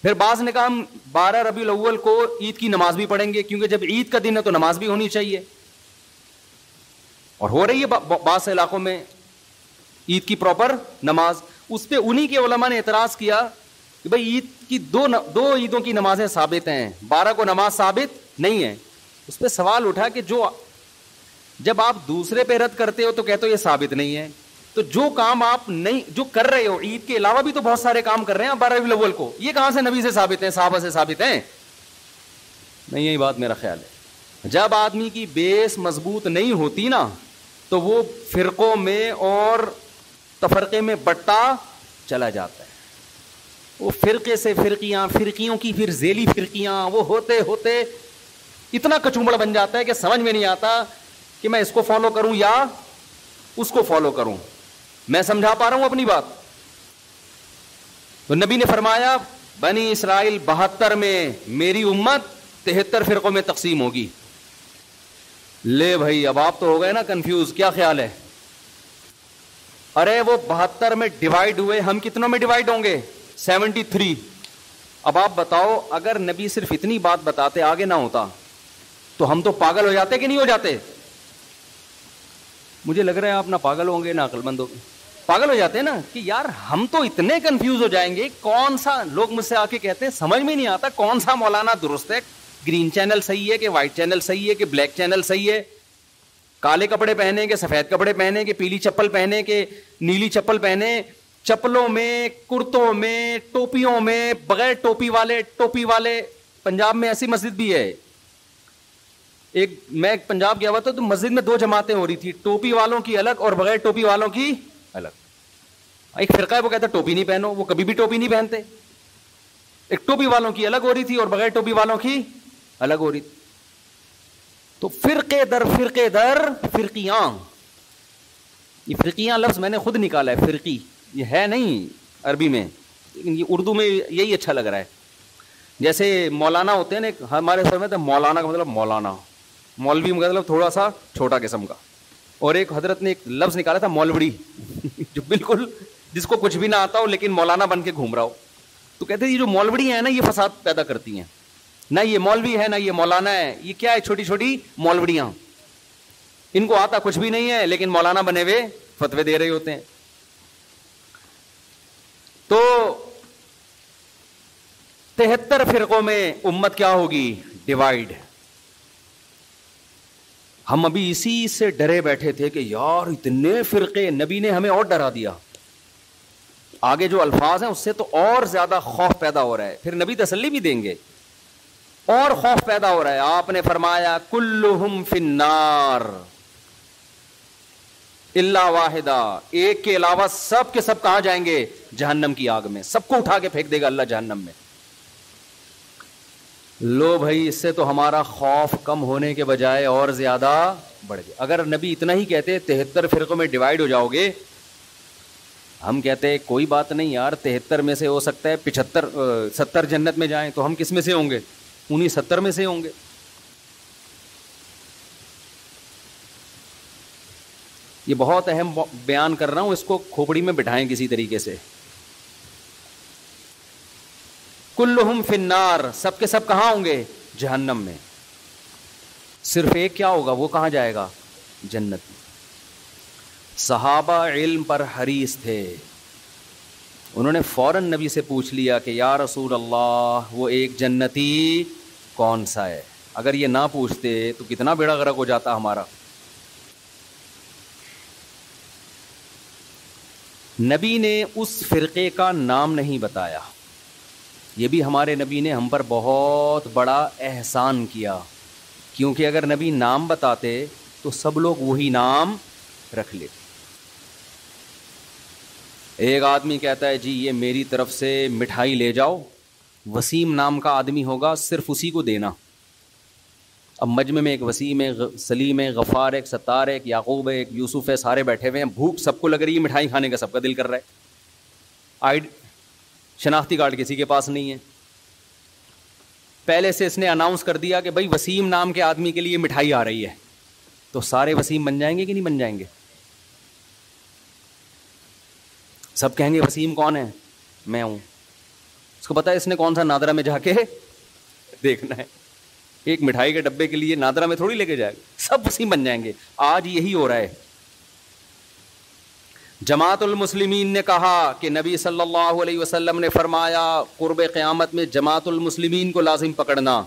پھر بعض نے کہا ہم 12 ربیع الاول کو عید کی نماز بھی پڑھیں گے, کیونکہ جب عید کا دن ہے تو نماز بھی ہونی چاہیے. اور ہو رہی ہے بعض علاقوں میں عید کی پراپر نماز. اس پہ انہی کے علماء نے اعتراض کیا کہ بھائی عید کی دو عیدوں کی نمازیں ثابت ہیں, 12 کو نماز ثابت نہیں ہے. اس پہ سوال اٹھا کہ جب آپ دوسرے پہ رد کرتے ہو تو کہتے ہو یہ ثابت نہیں ہے, تو جو کام آپ نہیں جو کر رہے ہو عید کے علاوہ بھی تو بہت سارے کام کر رہے ہیں آپ 12 ربیع الاول کو, یہ کہاں سے نبی سے ثابت ہیں, صحابہ سے ثابت ہیں؟ نہیں, یہی بات میرا خیال ہے. جب آدمی کی بیس مضبوط نہیں ہوتی نا تو وہ فرقوں میں اور تفرقے میں بٹتا چلا جاتا ہے. وہ فرقے سے فرقیاں, فرقیوں کی پھر ذیلی فرقیاں, وہ ہوتے ہوتے اتنا کچومڑ بن جاتا ہے کہ سمجھ میں نہیں آتا کہ میں اس کو فالو کروں یا اس کو فالو کروں. میں سمجھا پا رہا ہوں اپنی بات؟ تو نبی نے فرمایا بنی اسرائیل 72 میں, میری امت 73 فرقوں میں تقسیم ہوگی. لے بھائی اب آپ تو ہو گئے نا کنفیوز, کیا خیال ہے؟ ارے وہ 72 میں ڈیوائیڈ ہوئے, ہم کتنوں میں ڈیوائیڈ ہوں گے؟ 73. اب آپ بتاؤ اگر نبی صرف اتنی بات بتاتے, آگے نہ ہوتا, تو ہم تو پاگل ہو جاتے کہ نہیں ہو جاتے؟ مجھے لگ رہا ہے آپ نہ پاگل ہوں گے نہ عقل مند ہوں گے. پاگل ہو جاتے ہیں نا کہ یار ہم تو اتنے کنفیوز ہو جائیں گے, کون سا, لوگ مجھ سے آ کے کہتے ہیں سمجھ میں نہیں آتا کون سا مولانا درست ہے, گرین چینل صحیح ہے کہ وائٹ چینل صحیح ہے کہ بلیک چینل صحیح ہے, کالے کپڑے پہنے کہ سفید کپڑے پہنے کہ پیلی چپل پہنے کہ نیلی چپل پہنے, چپلوں میں, کرتوں میں, ٹوپیوں میں, بغیر ٹوپی والے. پنجاب میں ایسی مسجد بھی ہے, میں پنجاب گیا ہوا تھا تو مسجد میں 2 جماعتیں ہو رہی تھی, ٹوپی والوں کی الگ اور بغیر ٹوپی والوں کی الگ. ایک فرقہ ہے وہ کہتا ٹوپی نہیں پہنو, وہ کبھی بھی ٹوپی نہیں پہنتے. ایک ٹوپی والوں کی الگ ہو رہی تھی اور بغیر ٹوپی والوں کی الگ ہو رہی تھی. تو فرقے در فرقیاں, یہ فرقیاں لفظ میں نے خود نکالا ہے, فرقی یہ ہے نہیں عربی میں, لیکن یہ اردو میں یہی اچھا لگ رہا ہے. جیسے مولانا ہوتے ہیں نا, ہمارے سر میں تو مولانا کا مطلب مولانا, مولوی کا مطلب تھوڑا سا چھوٹا قسم کا, اور ایک حضرت نے ایک لفظ نکالا تھا مولوڑی, جو بالکل جس کو کچھ بھی نہ آتا ہو لیکن مولانا بن کے گھوم رہا ہو. تو کہتے ہیں یہ جو مولوڑی ہیں نا یہ فساد پیدا کرتی ہیں, نہ یہ مولوی ہے نہ یہ مولانا ہے, یہ کیا ہے, چھوٹی چھوٹی مولوڑیاں, ان کو آتا کچھ بھی نہیں ہے لیکن مولانا بنے ہوئے فتوے دے رہے ہوتے ہیں. تو 73 فرقوں میں امت کیا ہوگی؟ ڈیوائیڈ. ہم ابھی اسی سے ڈرے بیٹھے تھے کہ یار اتنے فرقے, نبی نے ہمیں اور ڈرا دیا. آگے جو الفاظ ہیں اس سے تو اور زیادہ خوف پیدا ہو رہا ہے, پھر نبی تسلی بھی دیں گے, اور خوف پیدا ہو رہا ہے. آپ نے فرمایا کلہم فی النار الا واحدہ, ایک کے علاوہ سب کے سب کہاں جائیں گے؟ جہنم کی آگ میں. سب کو اٹھا کے پھینک دے گا اللہ جہنم میں. لو بھائی, اس سے تو ہمارا خوف کم ہونے کے بجائے اور زیادہ بڑھ گیا. اگر نبی اتنا ہی کہتے 73 فرقوں میں ڈیوائیڈ ہو جاؤ گے, ہم کہتے کوئی بات نہیں یار, 73 میں سے ہو سکتا ہے 70 جنت میں جائیں, تو ہم کس میں سے ہوں گے؟ انہی 70 میں سے ہوں گے. یہ بہت اہم بیان کر رہا ہوں, اس کو کھوپڑی میں بٹھائیں کسی طریقے سے. کلہم فی النار, سب کے سب کہاں ہوں گے؟ جہنم میں. صرف ایک کیا ہوگا, وہ کہاں جائے گا؟ جنت میں. صحابہ علم پر حریص تھے, انہوں نے فوراً نبی سے پوچھ لیا کہ یا رسول اللہ وہ ایک جنتی کون سا ہے. اگر یہ نہ پوچھتے تو کتنا بیڑا غرق ہو جاتا ہمارا. نبی نے اس فرقے کا نام نہیں بتایا. یہ بھی ہمارے نبی نے ہم پر بہت بڑا احسان کیا, کیونکہ اگر نبی نام بتاتے تو سب لوگ وہی نام رکھ لیتے. ایک آدمی کہتا ہے جی یہ میری طرف سے مٹھائی لے جاؤ, وسیم نام کا آدمی ہوگا, صرف اسی کو دینا. اب مجمع میں ایک وسیم ہے, سلیم ہے, غفار ہے, ایک ستار ہے, ایک یعقوب ہے, ایک یوسف ہے, سارے بیٹھے ہوئے ہیں, بھوک سب کو لگ رہی ہے, مٹھائی کھانے کا سب کا دل کر رہا ہے. شناختی کارڈ کسی کے پاس نہیں ہے. پہلے سے اس نے اناؤنس کر دیا کہ بھائی وسیم نام کے آدمی کے لیے مٹھائی آ رہی ہے, تو سارے وسیم بن جائیں گے کہ نہیں بن جائیں گے؟ سب کہیں گے وسیم کون ہے؟ میں ہوں. اس کو پتا ہے اس نے کون سا نادرا میں جا کے دیکھنا ہے, ایک مٹھائی کے ڈبے کے لیے نادرا میں تھوڑی لے کے جائے گا, سب وسیم بن جائیں گے. آج یہی ہو رہا ہے. جماعت المسلمین نے کہا کہ نبی صلی اللہ علیہ وسلم نے فرمایا قرب قیامت میں جماعت المسلمین کو لازم پکڑنا.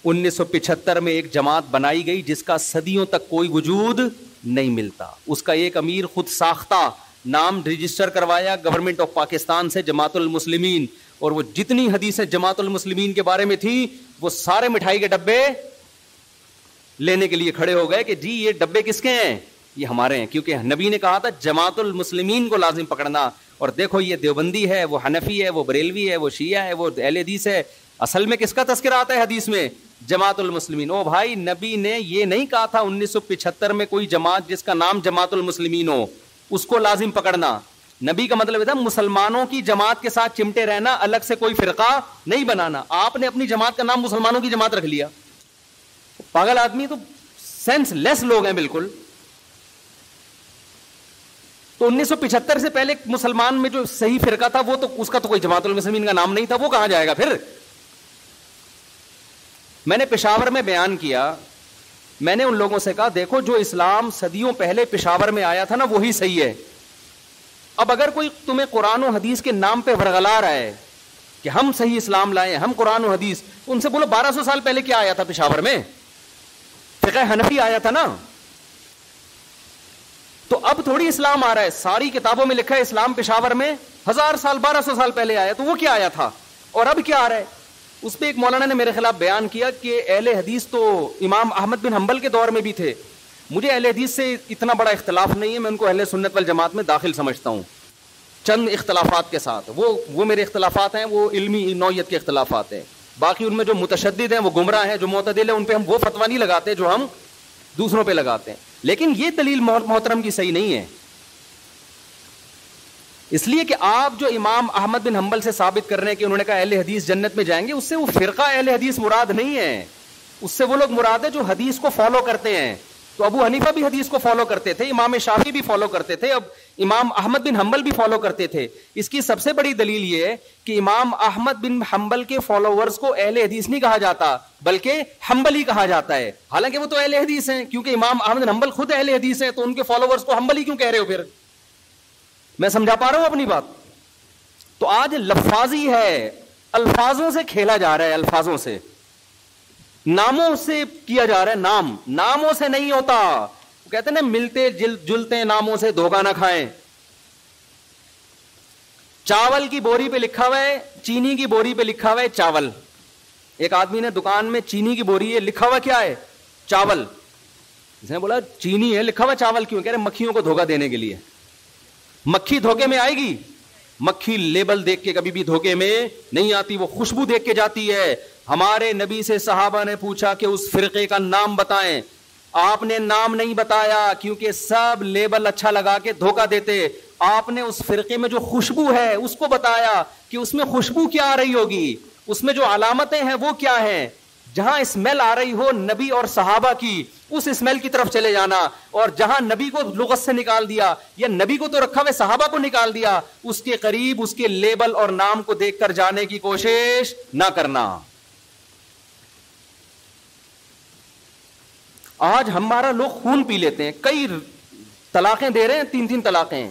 1975 میں ایک جماعت بنائی گئی جس کا صدیوں تک کوئی وجود نہیں ملتا. اس کا ایک امیر خود ساختہ نام رجسٹر کروایا گورنمنٹ آف پاکستان سے جماعت المسلمین, اور وہ جتنی حدیثیں جماعت المسلمین کے بارے میں تھی وہ سارے مٹھائی کے ڈبے لینے کے لیے کھڑے ہو گئے کہ جی یہ ڈبے کس کے ہیں, یہ ہمارے ہیں, کیونکہ نبی نے کہا تھا جماعت المسلمین کو لازم پکڑنا. اور دیکھو یہ دیوبندی ہے, وہ حنفی ہے, وہ بریلوی ہے, وہ شیعہ ہے, وہ اہل حدیث ہے. اصل میں کس کا تذکرہ آتا ہے حدیث میں؟ جماعت المسلمین. او بھائی, نبی نے یہ نہیں کہا تھا 1975 میں کوئی جماعت جس کا نام جماعت المسلمین ہو اس کو لازم پکڑنا. نبی کا مطلب تھا مسلمانوں کی جماعت کے ساتھ چمٹے رہنا, الگ سے کوئی فرقہ نہیں بنانا. آپ نے اپنی جماعت کا نام مسلمانوں کی جماعت رکھ لیا. پاگل آدمی, تو سینس لیس لوگ ہیں بالکل. تو 1975 سے پہلے مسلمان میں جو صحیح فرقہ تھا وہ تو اس کا تو کوئی جماعت المسلمین کا نام نہیں تھا, وہ کہاں جائے گا پھر. میں نے پشاور میں بیان کیا, میں نے ان لوگوں سے کہا دیکھو جو اسلام صدیوں پہلے پشاور میں آیا تھا نا وہی صحیح ہے. اب اگر کوئی تمہیں قرآن و حدیث کے نام پہ ورغلا رہا ہے کہ ہم صحیح اسلام لائے, ہم قرآن و حدیث, ان سے بولو 1200 سال پہلے کیا آیا تھا پشاور میں؟ فقہ حنفی آیا تھا نا. تو اب تھوڑی اسلام آ رہا ہے, ساری کتابوں میں لکھا ہے اسلام پشاور میں 1000 سال 1200 سال پہلے آیا, تو وہ کیا آیا تھا اور اب کیا آ رہا ہے؟ اس پہ ایک مولانا نے میرے خلاف بیان کیا کہ اہل حدیث تو امام احمد بن حنبل کے دور میں بھی تھے. مجھے اہل حدیث سے اتنا بڑا اختلاف نہیں ہے, میں ان کو اہل سنت والجماعت میں داخل سمجھتا ہوں چند اختلافات کے ساتھ. وہ میرے اختلافات ہیں, وہ علمی نوعیت کے اختلافات ہیں. باقی ان میں جو متشدد ہیں وہ گمراہ ہیں, جو معتدل ہیں ان پہ ہم وہ فتویٰ نہیں لگاتے جو ہم دوسروں پہ لگاتے ہیں. لیکن یہ دلیل محترم کی صحیح نہیں ہے, اس لیے کہ آپ جو امام احمد بن حنبل سے ثابت کر رہے ہیں کہ انہوں نے کہا اہل حدیث جنت میں جائیں گے, اس سے وہ فرقہ اہل حدیث مراد نہیں ہے. اس سے وہ لوگ مراد ہے جو حدیث کو فالو کرتے ہیں. تو ابو حنیفہ بھی حدیث کو فالو کرتے تھے, امام شافعی بھی فالو کرتے تھے, اب امام احمد بن حنبل بھی فالو کرتے تھے. اس کی سب سے بڑی دلیل یہ ہے کہ امام احمد بن حنبل کے فالوورز کو اہل حدیث نہیں کہا جاتا بلکہ حنبلی کہا جاتا ہے, حالانکہ وہ تو اہل حدیث ہیں, کیونکہ امام احمد بن حنبل خود اہل حدیث ہیں, تو ان کے فالوورز کو حنبلی کیوں کہہ رہے ہو پھر؟ میں سمجھا پا رہا ہوں اپنی بات؟ تو آج لفاظی ہے, الفاظوں سے کھیلا جا رہا ہے, الفاظوں سے, ناموں سے کیا جا رہا ہے. ناموں سے نہیں ہوتا. وہ کہتے ہیں نا ملتے جلتے ناموں سے دھوکہ نہ کھائیں. چاول کی بوری پہ لکھا ہوا ہے, چینی کی بوری پہ لکھا ہوا ہے چاول. ایک آدمی نے دکان میں چینی کی بوری ہے, لکھا ہوا کیا ہے؟ چاول. اس نے بولا چینی ہے, لکھا ہوا چاول کیوں؟ کہہ رہے مکھیوں کو دھوکہ دینے کے لیے. مکھی دھوکے میں آئے گی؟ مکھی لیبل دیکھ کے کبھی بھی دھوکے میں نہیں آتی, وہ خوشبو دیکھ کے جاتی ہے. ہمارے نبی سے صحابہ نے پوچھا کہ اس فرقے کا نام بتائیں, آپ نے نام نہیں بتایا کیونکہ سب لیبل اچھا لگا کے دھوکہ دیتے. آپ نے اس فرقے میں جو خوشبو ہے اس کو بتایا کہ اس میں خوشبو کیا آ رہی ہوگی, اس میں جو علامتیں ہیں وہ کیا ہیں. جہاں اسمیل آ رہی ہو نبی اور صحابہ کی, اس اسمیل کی طرف چلے جانا, اور جہاں نبی کو لغت سے نکال دیا یا نبی کو تو رکھا ہوئے صحابہ کو نکال دیا, اس کے قریب اس کے لیبل اور نام کو دیکھ کر جانے کی کوشش نہ کرنا. آج ہمارا لوگ خون پی لیتے ہیں, کئی طلاقیں دے رہے ہیں, 3 طلاقیں.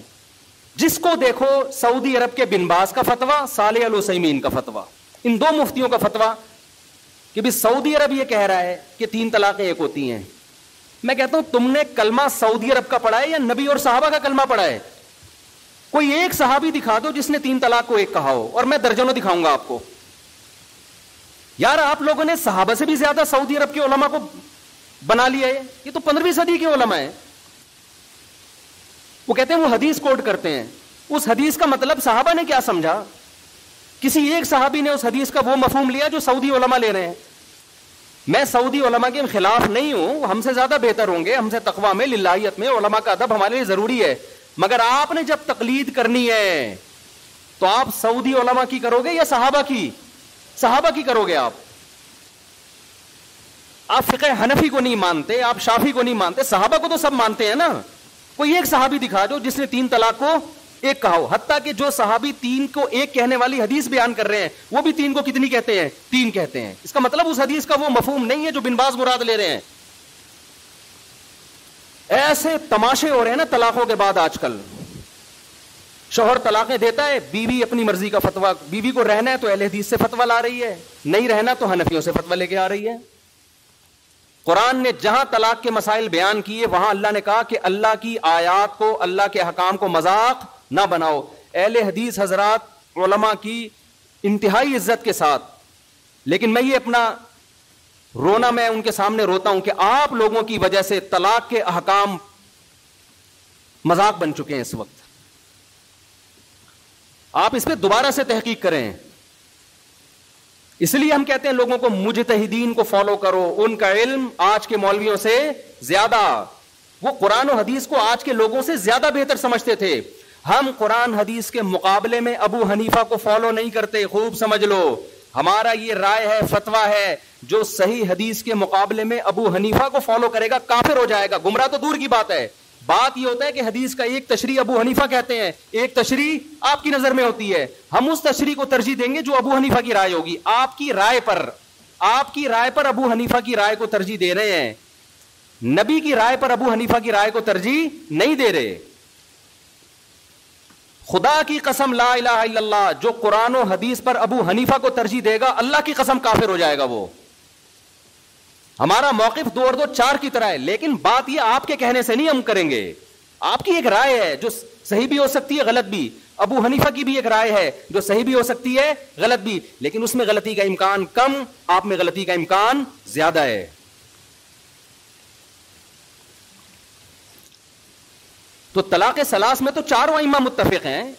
جس کو دیکھو سعودی عرب کے بن باز کا فتویٰ, صالح العثیمین کا فتویٰ, ان 2 مفتیوں کا فتویٰ کہ بھی سعودی عرب یہ کہہ رہا ہے کہ 3 طلاقیں ایک ہوتی ہیں. میں کہتا ہوں تم نے کلمہ سعودی عرب کا پڑھا ہے یا نبی اور صحابہ کا کلمہ پڑھا ہے؟ کوئی ایک صحابی دکھا دو جس نے 3 طلاق کو ایک کہا ہو, اور میں درجنوں دکھاؤں گا آپ کو. یار آپ لوگوں نے صحابہ سے بھی زیادہ سعودی عرب کے علماء کو بنا لیا ہے. یہ تو 15ویں صدی کے علماء ہیں. وہ کہتے ہیں وہ حدیث کوٹ کرتے ہیں, اس حدیث کا مطلب صحابہ نے کیا سمجھا؟ کسی ایک صحابی نے اس حدیث کا وہ مفہوم لیا جو سعودی علماء لے رہے ہیں. میں سعودی علماء کے خلاف نہیں ہوں, ہم سے زیادہ بہتر ہوں گے, ہم سے تقویٰ میں, للہیت میں, علماء کا ادب ہمارے لیے ضروری ہے. مگر آپ نے جب تقلید کرنی ہے تو آپ سعودی علماء کی کرو گے یا صحابہ کی؟ صحابہ کی کرو گے. آپ فقہ حنفی کو نہیں مانتے, آپ شافعی کو نہیں مانتے, صحابہ کو تو سب مانتے ہیں نا. کوئی ایک صحابی دکھا دو جس نے 3 طلاق کو ایک کہا ہو. حتیٰ کہ جو صحابی 3 کو ایک کہنے والی حدیث بیان کر رہے ہیں وہ بھی 3 کو کتنی کہتے ہیں؟ 3 کہتے ہیں. اس کا مطلب اس حدیث کا وہ مفہوم نہیں ہے جو بن باز مراد لے رہے ہیں. ایسے تماشے ہو رہے ہیں نا طلاقوں کے بعد آج کل. شوہر طلاقیں دیتا ہے, بیوی اپنی مرضی کا فتویٰ, بیوی کو رہنا ہے تو اہل حدیث سے فتویٰ لا رہی ہے, نہیں رہنا تو حنفیوں سے فتویٰ لے کے آ رہی ہے. قرآن نے جہاں طلاق کے مسائل بیان کیے وہاں اللہ نے کہا کہ اللہ کی آیات کو, اللہ کے احکام کو مذاق نہ بناؤ. اہل حدیث حضرات علماء کی انتہائی عزت کے ساتھ, لیکن میں یہ اپنا رونا میں ان کے سامنے روتا ہوں کہ آپ لوگوں کی وجہ سے طلاق کے احکام مذاق بن چکے ہیں اس وقت. آپ اس پہ دوبارہ سے تحقیق کریں. اس لیے ہم کہتے ہیں لوگوں کو مجتہدین کو فالو کرو, ان کا علم آج کے مولویوں سے زیادہ, وہ قرآن و حدیث کو آج کے لوگوں سے زیادہ بہتر سمجھتے تھے. ہم قرآن حدیث کے مقابلے میں ابو حنیفہ کو فالو نہیں کرتے, خوب سمجھ لو. ہمارا یہ رائے ہے, فتویٰ ہے, جو صحیح حدیث کے مقابلے میں ابو حنیفہ کو فالو کرے گا کافر ہو جائے گا. گمراہ تو دور کی بات ہے. بات یہ ہوتا ہے کہ حدیث کا ایک تشریح ابو حنیفہ کہتے ہیں, ایک تشریح آپ کی نظر میں ہوتی ہے. ہم اس تشریح کو ترجیح دیں گے جو ابو حنیفہ کی رائے ہوگی. آپ کی رائے پر ابو حنیفہ کی رائے کو ترجیح دے رہے ہیں, نبی کی رائے پر ابو حنیفہ کی رائے کو ترجیح نہیں دے رہے. خدا کی قسم لا الہ الا اللہ, جو قرآن و حدیث پر ابو حنیفہ کو ترجیح دے گا اللہ کی قسم کافر ہو جائے گا. وہ ہمارا موقف 2 اور 2 4 کی طرح ہے, لیکن بات یہ آپ کے کہنے سے نہیں ہم کریں گے. آپ کی ایک رائے ہے جو صحیح بھی ہو سکتی ہے غلط بھی, ابو حنیفہ کی بھی ایک رائے ہے جو صحیح بھی ہو سکتی ہے غلط بھی, لیکن اس میں غلطی کا امکان کم, آپ میں غلطی کا امکان زیادہ ہے. تو طلاق ثلاث میں تو 4 ائمہ متفق ہیں,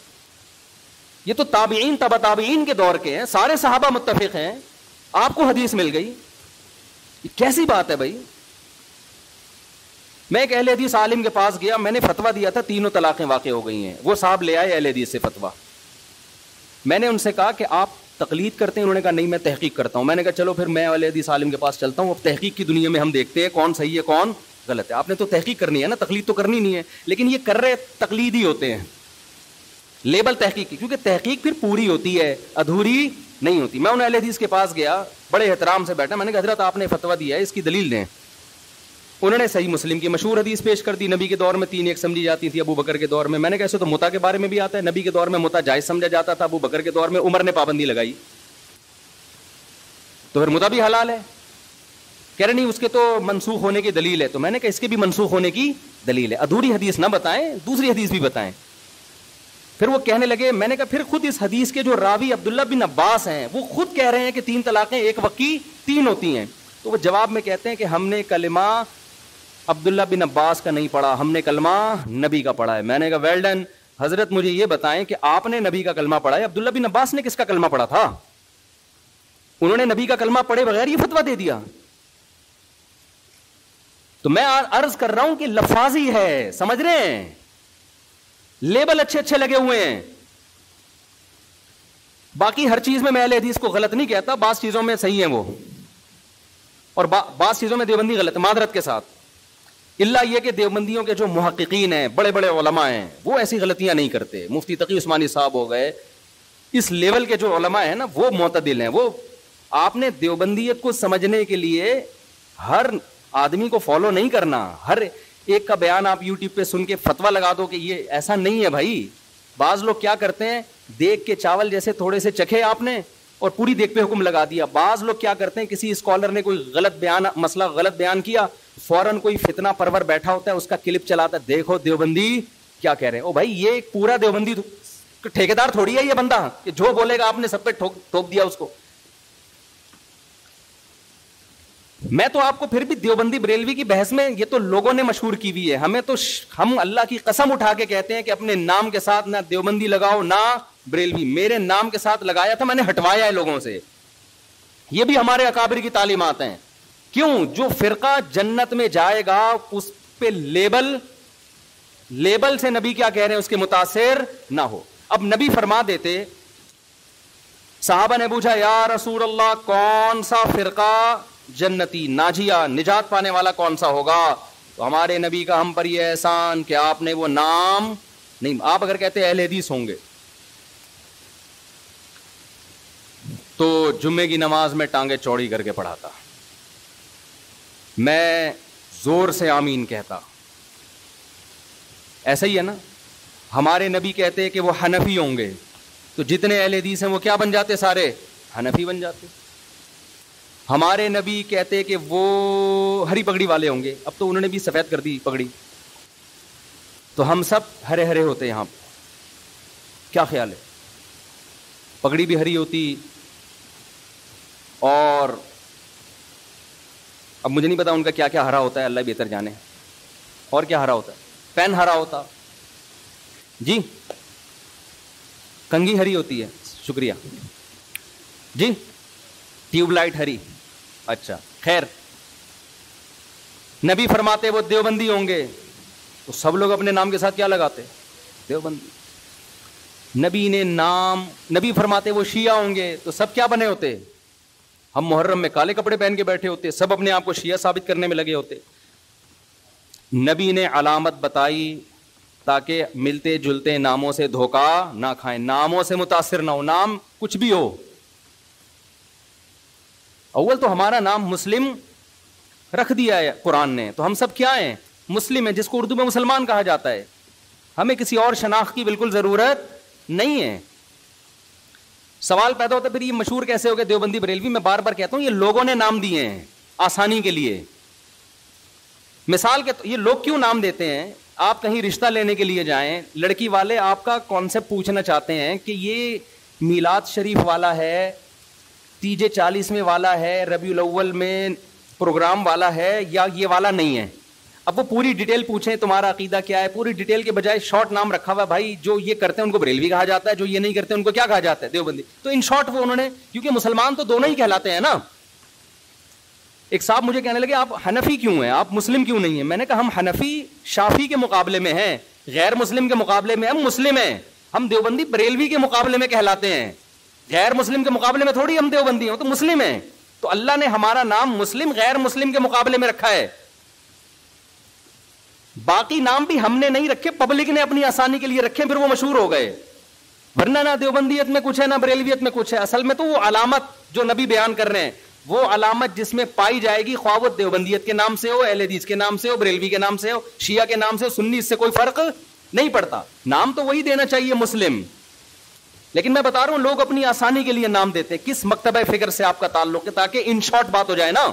یہ تو تابعین تبع تابعین کے دور کے ہیں, سارے صحابہ متفق ہیں, آپ کو حدیث مل گئی. کیسی بات ہے بھائی. میں ایک اہل حدیث عالم کے پاس گیا, میں نے فتویٰ دیا تھا 3 طلاقیں واقع ہو گئی ہیں. وہ صاحب لے آئے اہل حدیث سے فتویٰ. میں نے ان سے کہا کہ آپ تقلید کرتے ہیں؟ انہوں نے کہا نہیں میں تحقیق کرتا ہوں. میں نے کہا چلو پھر میں اہل حدیث عالم کے پاس چلتا ہوں, اب تحقیق کی دنیا میں ہم دیکھتے ہیں کون صحیح ہے کون غلط ہے. آپ نے تو تحقیق کرنی ہے نا, تقلید تو کرنی نہیں ہے, لیکن یہ کر رہے تقلید ہی ہوتے ہیں, لیبل تحقیق کی, کیونکہ تحقیق پھر پوری ہوتی ہے ادھوری نہیں ہوتی. میں ان اہل حدیث کے پاس گیا, بڑے احترام سے بیٹھا, میں نے کہا حضرت آپ نے فتویٰ دیا ہے اس کی دلیل دیں. انہوں نے صحیح مسلم کی مشہور حدیث پیش کر دی, نبی کے دور میں 3 ایک سمجھی جاتی تھی, ابو بکر کے دور میں. میں نے کہا ایسے تو متا کے بارے میں بھی آتا ہے, نبی کے دور میں متا جائز سمجھا جاتا تھا, ابو بکر کے دور میں عمر نے پابندی لگائی, تو پھر متا بھی حلال ہے. کہہ رہے نہیں اس کے تو منسوخ ہونے کی دلیل ہے. تو میں نے کہا اس کے بھی منسوخ ہونے کی دلیل ہے, ادھوری حدیث نہ بتائیں, دوسری حدیث بھی بتائیں. پھر وہ کہنے لگے, میں نے کہا پھر خود اس حدیث کے جو راوی عبداللہ بن عباس ہیں وہ خود کہہ رہے ہیں کہ 3 طلاقیں ایک وقت کی 3 ہوتی ہیں. تو وہ جواب میں کہتے ہیں کہ ہم نے کلمہ عبداللہ بن عباس کا نہیں پڑھا, ہم نے کلمہ نبی کا پڑھا ہے. میں نے کہا ویل ڈن, حضرت مجھے یہ بتائیں کہ آپ نے نبی کا کلمہ پڑھا ہے, عبداللہ بن عباس نے کس کا کلمہ پڑھا تھا؟ انہوں نے نبی کا کلمہ پڑھے بغیر یہ فتویٰ دے دیا. تو میں عرض کر رہا ہوں کہ لفاظی ہے, سمجھ رہے ہیں, لیبل اچھے اچھے لگے ہوئے ہیں. باقی ہر چیز میں اہل حدیث کو غلط نہیں کہتا, بعض چیزوں میں صحیح ہیں وہ, اور بعض چیزوں میں دیوبندی غلط, معذرت کے ساتھ. اللہ یہ کہ دیوبندیوں کے جو محققین ہیں, بڑے بڑے علماء ہیں, وہ ایسی غلطیاں نہیں کرتے. مفتی تقی عثمانی صاحب ہو گئے, اس لیول کے جو علماء ہیں نا وہ معتدل ہیں. وہ آپ نے دیوبندیت کو سمجھنے کے لیے ہر آدمی کو فالو نہیں کرنا, ہر ایک کا بیان آپ یوٹیوب پہ سن کے فتویٰ لگا دو کہ یہ ایسا نہیں ہے بھائی. بعض لوگ کیا کرتے ہیں, دیکھ کے چاول جیسے تھوڑے سے چکھے آپ نے اور پوری دیکھ پہ حکم لگا دیا. بعض لوگ کیا کرتے ہیں, کسی اسکالر نے کوئی غلط بیان, مسئلہ غلط بیان کیا, فوراً کوئی فتنہ پرور بیٹھا ہوتا ہے اس کا کلپ چلاتا ہے, دیکھو دیوبندی کیا کہہ رہے ہیں. او بھائی یہ پورا دیوبندی ٹھیکیدار تھوڑی ہے یہ بندہ کہ جو بولے گا آپ نے سب پہ ٹھوک دیا اس کو. میں تو آپ کو پھر بھی دیوبندی بریلوی کی بحث میں, یہ تو لوگوں نے مشہور کی ہوئی ہے, ہمیں تو ہم اللہ کی قسم اٹھا کے کہتے ہیں کہ اپنے نام کے ساتھ نہ دیوبندی لگاؤ نہ بریلوی. میرے نام کے ساتھ لگایا تھا, میں نے ہٹوایا ہے لوگوں سے. یہ بھی ہمارے اکابر کی تعلیمات ہیں. کیوں؟ جو فرقہ جنت میں جائے گا اس پہ لیبل سے نبی کیا کہہ رہے ہیں اس کے متاثر نہ ہو. اب نبی فرما دیتے, صحابہ نے پوچھا یا رسول اللہ کون سا فرقہ جنتی ناجیہ نجات پانے والا کون سا ہوگا؟ تو ہمارے نبی کا ہم پر یہ احسان کہ آپ نے وہ نام نہیں. آپ اگر کہتے اہل حدیث ہوں گے تو جمعے کی نماز میں ٹانگیں چوڑی کر کے پڑھاتا, میں زور سے آمین کہتا, ایسا ہی ہے نا. ہمارے نبی کہتے ہیں کہ وہ حنفی ہوں گے, تو جتنے اہل حدیث ہیں وہ کیا بن جاتے؟ سارے حنفی بن جاتے. ہمارے نبی کہتے کہ وہ ہری پگڑی والے ہوں گے, اب تو انہوں نے بھی سفید کر دی پگڑی, تو ہم سب ہرے ہرے ہوتے یہاں. کیا خیال ہے؟ پگڑی بھی ہری ہوتی, اور اب مجھے نہیں پتا ان کا کیا کیا ہرا ہوتا ہے, اللہ بہتر جانے. اور کیا ہرا ہوتا ہے؟ پین ہرا ہوتا جی, کنگھی ہری ہوتی ہے, شکریہ جی, ٹیوب لائٹ ہری. اچھا خیر, نبی فرماتے وہ دیوبندی ہوں گے, تو سب لوگ اپنے نام کے ساتھ کیا لگاتے؟ دیوبندی. نبی نے نام, نبی فرماتے وہ شیعہ ہوں گے, تو سب کیا بنے ہوتے؟ ہم محرم میں کالے کپڑے پہن کے بیٹھے ہوتے, سب اپنے آپ کو شیعہ ثابت کرنے میں لگے ہوتے. نبی نے علامت بتائی تاکہ ملتے جلتے ناموں سے دھوکہ نہ کھائیں, ناموں سے متاثر نہ ہو, نام کچھ بھی ہو. اول تو ہمارا نام مسلم رکھ دیا ہے قرآن نے, تو ہم سب کیا ہیں؟ مسلم ہیں, جس کو اردو میں مسلمان کہا جاتا ہے. ہمیں کسی اور شناخت کی بالکل ضرورت نہیں ہے. سوال پیدا ہوتا ہے پھر یہ مشہور کیسے ہو گئے دیوبندی بریلوی؟ میں بار بار کہتا ہوں یہ لوگوں نے نام دیے ہیں آسانی کے لیے. مثال کے یہ لوگ کیوں نام دیتے ہیں؟ آپ کہیں رشتہ لینے کے لیے جائیں, لڑکی والے آپ کا کانسیپٹ پوچھنا چاہتے ہیں کہ یہ میلاد شریف والا ہے, تیجے 40ویں والا ہے, ربیع الاول میں پروگرام والا ہے, یا یہ والا نہیں ہے. اب وہ پوری ڈیٹیل پوچھیں تمہارا عقیدہ کیا ہے, پوری ڈیٹیل کے بجائے شارٹ نام رکھا ہوا, بھائی جو یہ کرتے ہیں ان کو بریلوی کہا جاتا ہے, جو یہ نہیں کرتے ان کو کیا کہا جاتا ہے؟ دیوبندی. تو ان شارٹ وہ انہوں نے, کیونکہ مسلمان تو دونوں ہی کہلاتے ہیں نا. ایک صاحب مجھے کہنے لگے آپ حنفی کیوں ہیں, آپ مسلم کیوں نہیں ہیں؟ میں نے کہا ہم حنفی شافی کے مقابلے میں ہیں, غیر مسلم کے مقابلے میں ہم مسلم ہیں. ہم دیوبندی بریلوی کے مقابلے میں کہلاتے ہیں, غیر مسلم کے مقابلے میں تھوڑی ہم دیوبندی ہوں, تو مسلم ہیں. تو اللہ نے ہمارا نام مسلم غیر مسلم کے مقابلے میں رکھا ہے. باقی نام بھی ہم نے نہیں رکھے, پبلک نے اپنی آسانی کے لیے رکھے, پھر وہ مشہور ہو گئے. ورنہ نہ دیوبندیت میں کچھ ہے نہ بریلویت میں کچھ ہے. اصل میں تو وہ علامت جو نبی بیان کر رہے ہیں, وہ علامت جس میں پائی جائے گی, خواہ وہ دیوبندیت کے نام سے ہو, اہل حدیث کے نام سے ہو, بریلوی کے نام سے ہو, شیعہ کے نام سے ہو, سنی, اس سے کوئی فرق نہیں پڑتا. نام تو وہی دینا چاہیے مسلم. لیکن میں بتا رہا ہوں لوگ اپنی آسانی کے لیے نام دیتے. کس مکتبہ فکر سے آپ کا تعلق ہے, تاکہ ان شارٹ بات ہو جائے نا.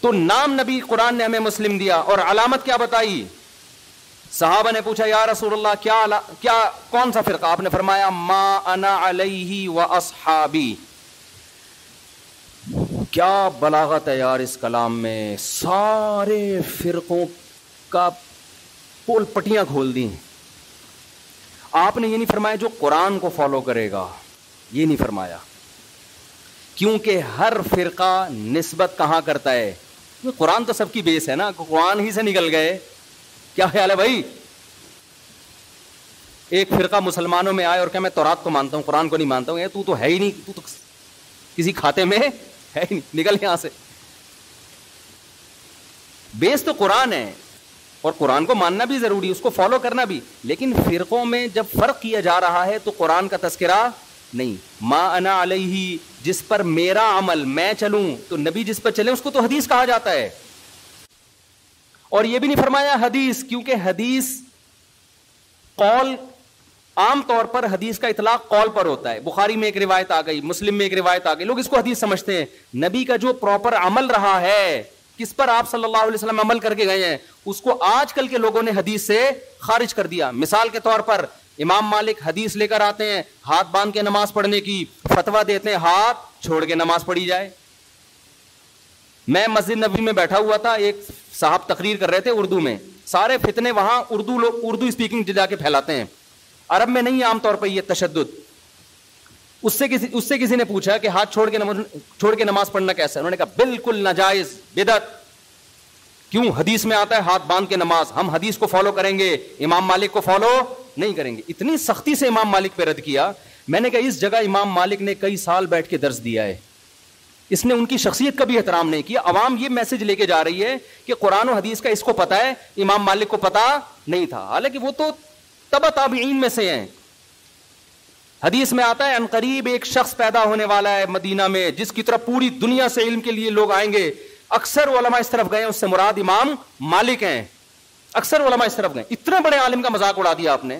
تو نام نبی قرآن نے ہمیں مسلم دیا, اور علامت کیا بتائی؟ صحابہ نے پوچھا یا رسول اللہ کیا کون سا فرقہ؟ آپ نے فرمایا ما انا علیہ و اصحابی. کیا بلاغت ہے یار اس کلام میں, سارے فرقوں کا پول پٹیاں کھول دی. آپ نے یہ نہیں فرمایا جو قرآن کو فالو کرے گا, یہ نہیں فرمایا, کیونکہ ہر فرقہ نسبت کہاں کرتا ہے؟ قرآن تو سب کی بیس ہے نا, قرآن ہی سے نکل گئے. کیا خیال ہے بھائی؟ ایک فرقہ مسلمانوں میں آئے اور کہ میں تورات کو مانتا ہوں, قرآن کو نہیں مانتا ہوں. تو ہے ہی نہیں, تو کسی کھاتے میں ہے ہی نہیں, نکل یہاں سے. بیس تو قرآن ہے, اور قرآن کو ماننا بھی ضروری, اس کو فالو کرنا بھی. لیکن فرقوں میں جب فرق کیا جا رہا ہے تو قرآن کا تذکرہ نہیں. ما انا علیہ, جس پر میرا عمل, میں چلوں, تو نبی جس پر چلے اس کو تو حدیث کہا جاتا ہے. اور یہ بھی نہیں فرمایا حدیث, کیونکہ حدیث قول, عام طور پر حدیث کا اطلاق قول پر ہوتا ہے. بخاری میں ایک روایت آ گئی, مسلم میں ایک روایت آ گئی, لوگ اس کو حدیث سمجھتے ہیں. نبی کا جو پراپر عمل رہا ہے, کس پر آپ صلی اللہ علیہ وسلم عمل کر کے گئے ہیں, اس کو آج کل کے لوگوں نے حدیث سے خارج کر دیا. مثال کے طور پر امام مالک حدیث لے کر آتے ہیں ہاتھ باندھ کے نماز پڑھنے کی, فتویٰ دیتے ہیں ہاتھ چھوڑ کے نماز پڑھی جائے. میں مسجد نبوی میں بیٹھا ہوا تھا, ایک صاحب تقریر کر رہے تھے اردو میں. سارے فتنے وہاں اردو اسپیکنگ جا کے پھیلاتے ہیں, عرب میں نہیں عام طور پر یہ تشدد. اس سے کسی نے پوچھا کہ ہاتھ چھوڑ کے نماز پڑھنا کیسا ہے؟ انہوں نے کہا بالکل ناجائز, بدعت. کیوں؟ حدیث میں آتا ہے ہاتھ باندھ کے نماز, ہم حدیث کو فالو کریں گے, امام مالک کو فالو نہیں کریں گے. اتنی سختی سے امام مالک پہ رد کیا. میں نے کہا اس جگہ امام مالک نے کئی سال بیٹھ کے درس دیا ہے, اس نے ان کی شخصیت کا بھی احترام نہیں کیا. عوام یہ میسج لے کے جا رہی ہے کہ قرآن و حدیث کا اس کو پتا ہے, امام مالک کو پتا نہیں تھا, حالانکہ وہ تو تبع تابعین میں سے ہیں. حدیث میں آتا ہے ان قریب ایک شخص پیدا ہونے والا ہے مدینہ میں, جس کی طرف پوری دنیا سے علم کے لیے لوگ آئیں گے. اکثر علماء اس طرف گئے, اس سے مراد امام مالک ہیں. اکثر علماء اس طرف گئے. اتنے بڑے عالم کا مذاق اڑا دیا آپ نے.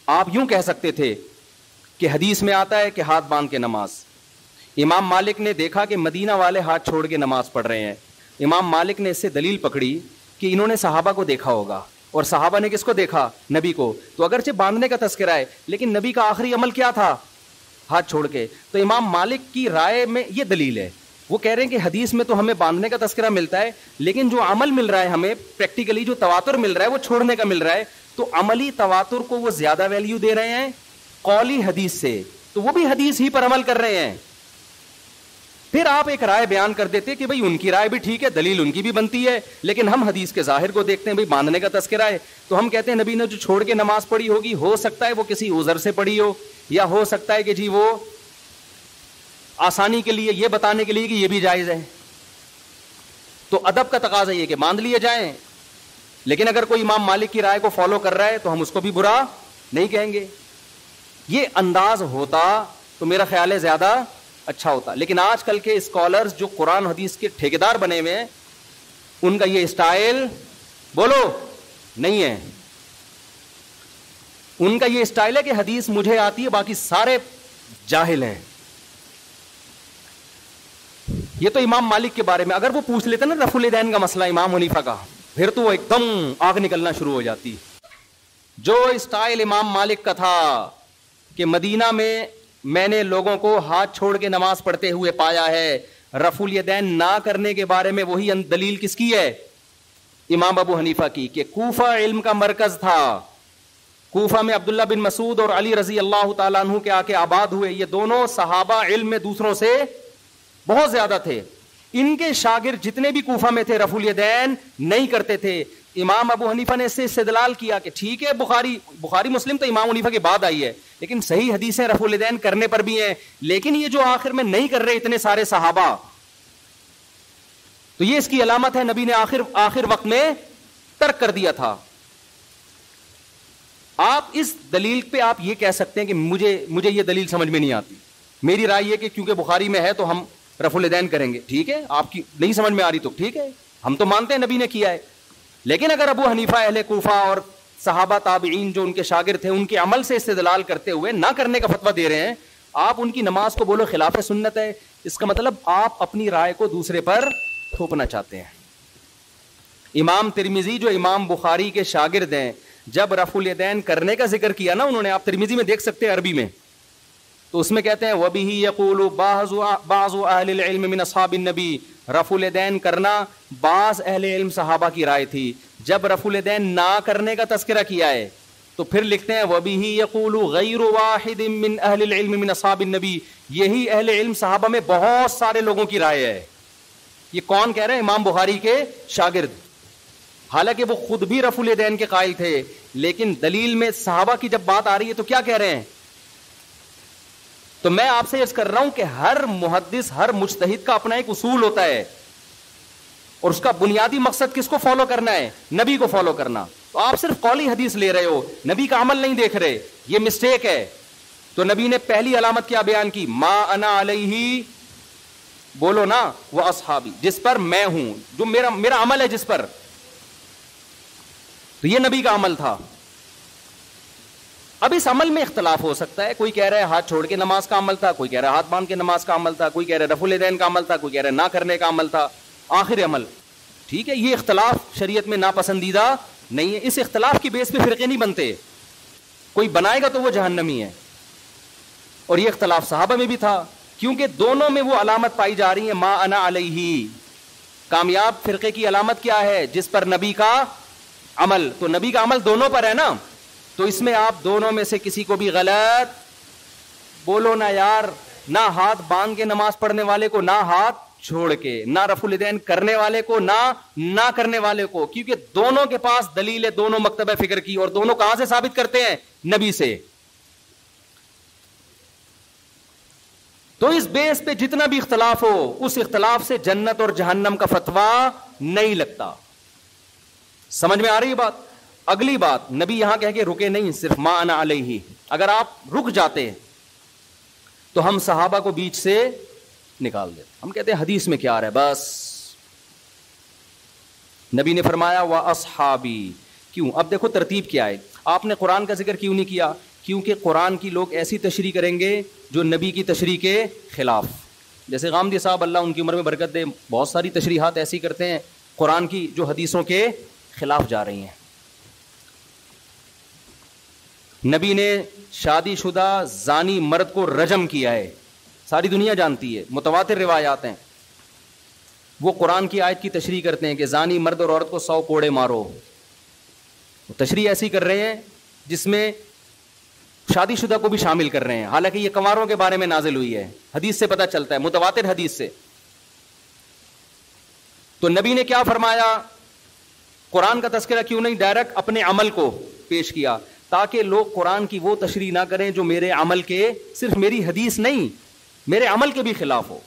آپ یوں کہہ سکتے تھے کہ حدیث میں آتا ہے کہ ہاتھ باندھ کے نماز. امام مالک نے دیکھا کہ مدینہ والے ہاتھ چھوڑ کے نماز پڑھ رہے ہیں. امام مالک نے اس سے دلیل پکڑی کہ انہوں نے صحابہ کو دیکھا ہوگا, اور صحابہ نے کس کو دیکھا؟ نبی کو. تو اگرچہ باندھنے کا تذکرہ ہے لیکن نبی کا آخری عمل کیا تھا؟ ہاتھ چھوڑ کے. تو امام مالک کی رائے میں یہ دلیل ہے. وہ کہہ رہے ہیں کہ حدیث میں تو ہمیں باندھنے کا تذکرہ ملتا ہے لیکن جو عمل مل رہا ہے ہمیں پریکٹیکلی, جو تواتر مل رہا ہے وہ چھوڑنے کا مل رہا ہے. تو عملی تواتر کو وہ زیادہ ویلیو دے رہے ہیں قولی حدیث سے, تو وہ بھی حدیث ہی پر عمل کر رہے ہیں. پھر آپ ایک رائے بیان کر دیتے کہ بھئی ان کی رائے بھی ٹھیک ہے, دلیل ان کی بھی بنتی ہے, لیکن ہم حدیث کے ظاہر کو دیکھتے ہیں, بھئی باندھنے کا تذکرہ ہے تو ہم کہتے ہیں نبی نے جو چھوڑ کے نماز پڑھی ہوگی ہو سکتا ہے وہ کسی عذر سے پڑھی ہو, یا ہو سکتا ہے کہ جی وہ آسانی کے لیے یہ بتانے کے لیے کہ یہ بھی جائز ہے. تو ادب کا تقاضا یہ کہ باندھ لیے جائیں, لیکن اگر کوئی امام مالک کی رائے کو فالو کر رہا ہے تو ہم اس کو بھی برا نہیں کہیں گے. یہ انداز ہوتا تو میرا خیال ہے زیادہ اچھا ہوتا. لیکن آج کل کے اسکالرز جو قرآن حدیث کے ٹھیکیدار بنے ہوئے ہیں ان کا یہ اسٹائل بولو نہیں ہے. ان کا یہ اسٹائل ہے کہ حدیث مجھے آتی ہے باقی سارے جاہل ہیں. یہ تو امام مالک کے بارے میں. اگر وہ پوچھ لیتے نا رفع الیدین کا مسئلہ امام حنیفہ کا, پھر تو وہ ایک دم آگ نکلنا شروع ہو جاتی. جو اسٹائل امام مالک کا تھا کہ مدینہ میں نے لوگوں کو ہاتھ چھوڑ کے نماز پڑھتے ہوئے پایا ہے, رفع الیدین نہ کرنے کے بارے میں وہی دلیل کس کی ہے؟ امام ابو حنیفہ کی, کہ کوفہ علم کا مرکز تھا. کوفہ میں عبداللہ بن مسعود اور علی رضی اللہ تعالیٰ عنہ کے آ کے آباد ہوئے. یہ دونوں صحابہ علم میں دوسروں سے بہت زیادہ تھے. ان کے شاگرد جتنے بھی کوفہ میں تھے رفع الیدین نہیں کرتے تھے. امام ابو حنیفہ نے اس سے استدلال کیا کہ ٹھیک ہے بخاری مسلم تو امام حنیفہ کے بعد آئی ہے, لیکن صحیح حدیثیں رفع الیدین کرنے پر بھی ہیں, لیکن یہ جو آخر میں نہیں کر رہے اتنے سارے صحابہ, تو یہ اس کی علامت ہے نبی نے آخر وقت میں ترک کر دیا تھا. آپ اس دلیل پہ آپ یہ کہہ سکتے ہیں کہ مجھے یہ دلیل سمجھ میں نہیں آتی, میری رائے یہ کہ کیونکہ بخاری میں ہے تو ہم رفع الیدین کریں گے. ٹھیک ہے, آپ کی نہیں سمجھ میں آ رہی تو ٹھیک ہے, ہم تو مانتے ہیں نبی نے کیا ہے. لیکن اگر ابو حنیفہ اہل کوفہ اور صحابہ تابعین جو ان کے شاگرد تھے ان کے عمل سے استدلال کرتے ہوئے نہ کرنے کا فتویٰ دے رہے ہیں, آپ ان کی نماز کو بولو خلاف سنت ہے, اس کا مطلب آپ اپنی رائے کو دوسرے پر تھوپنا چاہتے ہیں. امام ترمذی جو امام بخاری کے شاگرد ہیں, جب رفع الیدین کرنے کا ذکر کیا نا انہوں نے, آپ ترمذی میں دیکھ سکتے ہیں عربی میں, تو اس میں کہتے ہیں وَبِهِ يَقُولُ بَعْضُ أَهْلِ الْعِلْمِ مِنْ أَصْحَابِ النَّبِي, رفع الیدین کرنا بعض اہل علم صحابہ کی رائے تھی. جب رفع الیدین نہ کرنے کا تذکرہ کیا ہے تو پھر لکھتے ہیں وَبِهِ يَقُولُ غَيْرُ وَاحِدٍ مِنْ أَهْلِ الْعِلْمِ مِنْ أَصْحَابِ النَّبِي, یہی اہل علم صحابہ میں بہت سارے لوگوں کی رائے ہے. یہ کون کہہ رہے ہیں؟ امام بخاری کے شاگرد. حالانکہ وہ خود بھی رفع الیدین کے قائل تھے, لیکن دلیل میں صحابہ کی جب بات آ رہی ہے تو کیا کہہ رہے ہیں؟ تو میں آپ سے عرض کر رہا ہوں کہ ہر محدث ہر مجتہد کا اپنا ایک اصول ہوتا ہے, اور اس کا بنیادی مقصد کس کو فالو کرنا ہے؟ نبی کو فالو کرنا. تو آپ صرف قولی حدیث لے رہے ہو, نبی کا عمل نہیں دیکھ رہے, یہ مسٹیک ہے. تو نبی نے پہلی علامت کیا بیان کی؟ ما انا علیہ, بولو نا, وہ اصحابی, جس پر میں ہوں, جو میرا عمل ہے جس پر. تو یہ نبی کا عمل تھا. اب اس عمل میں اختلاف ہو سکتا ہے, کوئی کہہ رہا ہے ہاتھ چھوڑ کے نماز کا عمل تھا, کوئی کہہ رہا ہے ہاتھ باندھ کے نماز کا عمل تھا, کوئی کہہ رہا ہے رفع الیدین کا عمل تھا, کوئی کہہ رہا ہے نہ کرنے کا عمل تھا, آخر عمل. ٹھیک ہے, یہ اختلاف شریعت میں ناپسندیدہ نہیں ہے. اس اختلاف کی بیس پہ فرقے نہیں بنتے, کوئی بنائے گا تو وہ جہنمی ہے. اور یہ اختلاف صحابہ میں بھی تھا, کیونکہ دونوں میں وہ علامت پائی جا رہی ہے ما انا علیہ. کامیاب فرقے کی علامت کیا ہے؟ جس پر نبی کا عمل. تو نبی کا عمل دونوں پر ہے نا, تو اس میں آپ دونوں میں سے کسی کو بھی غلط بولو نا یار. نہ ہاتھ باندھ کے نماز پڑھنے والے کو, نہ ہاتھ چھوڑ کے, نہ رفع الیدین کرنے والے کو, نہ کرنے والے کو, کیونکہ دونوں کے پاس دلیل ہے, دونوں مکتبہ فکر کی, اور دونوں کہاں سے ثابت کرتے ہیں؟ نبی سے. تو اس بیس پہ جتنا بھی اختلاف ہو, اس اختلاف سے جنت اور جہنم کا فتویٰ نہیں لگتا. سمجھ میں آ رہی ہے بات؟ اگلی بات, نبی یہاں کہہ کے رکے نہیں صرف ما انا علیہ. اگر آپ رک جاتے تو ہم صحابہ کو بیچ سے نکال دیتے. ہم کہتے ہیں حدیث میں کیا آ رہا ہے, بس نبی نے فرمایا وا اصحابی, کیوں؟ اب دیکھو ترتیب کیا ہے. آپ نے قرآن کا ذکر کیوں نہیں کیا؟ کیونکہ قرآن کی لوگ ایسی تشریح کریں گے جو نبی کی تشریح کے خلاف. جیسے غامدی صاحب اللہ ان کی عمر میں برکت دے, بہت ساری تشریحات ایسی کرتے ہیں قرآن کی جو حدیثوں کے خلاف جا رہی ہیں. نبی نے شادی شدہ زانی مرد کو رجم کیا ہے, ساری دنیا جانتی ہے, متواتر روایات ہیں. وہ قرآن کی آیت کی تشریح کرتے ہیں کہ زانی مرد اور عورت کو 100 کوڑے مارو. تشریح ایسی کر رہے ہیں جس میں شادی شدہ کو بھی شامل کر رہے ہیں, حالانکہ یہ کنواروں کے بارے میں نازل ہوئی ہے. حدیث سے پتہ چلتا ہے, متواتر حدیث سے. تو نبی نے کیا فرمایا؟ قرآن کا تذکرہ کیوں نہیں ڈائریکٹ اپنے عمل کو پیش کیا, تاکہ لوگ قرآن کی وہ تشریح نہ کریں جو میرے عمل کے, صرف میری حدیث نہیں, میرے عمل کے بھی خلاف ہو.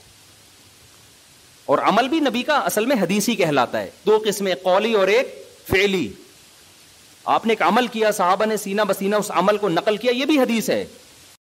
اور عمل بھی نبی کا اصل میں حدیث ہی کہلاتا ہے. 2 قسمیں, قولی اور ایک فعلی. آپ نے ایک عمل کیا, صحابہ نے سینہ بسینہ اس عمل کو نقل کیا, یہ بھی حدیث ہے.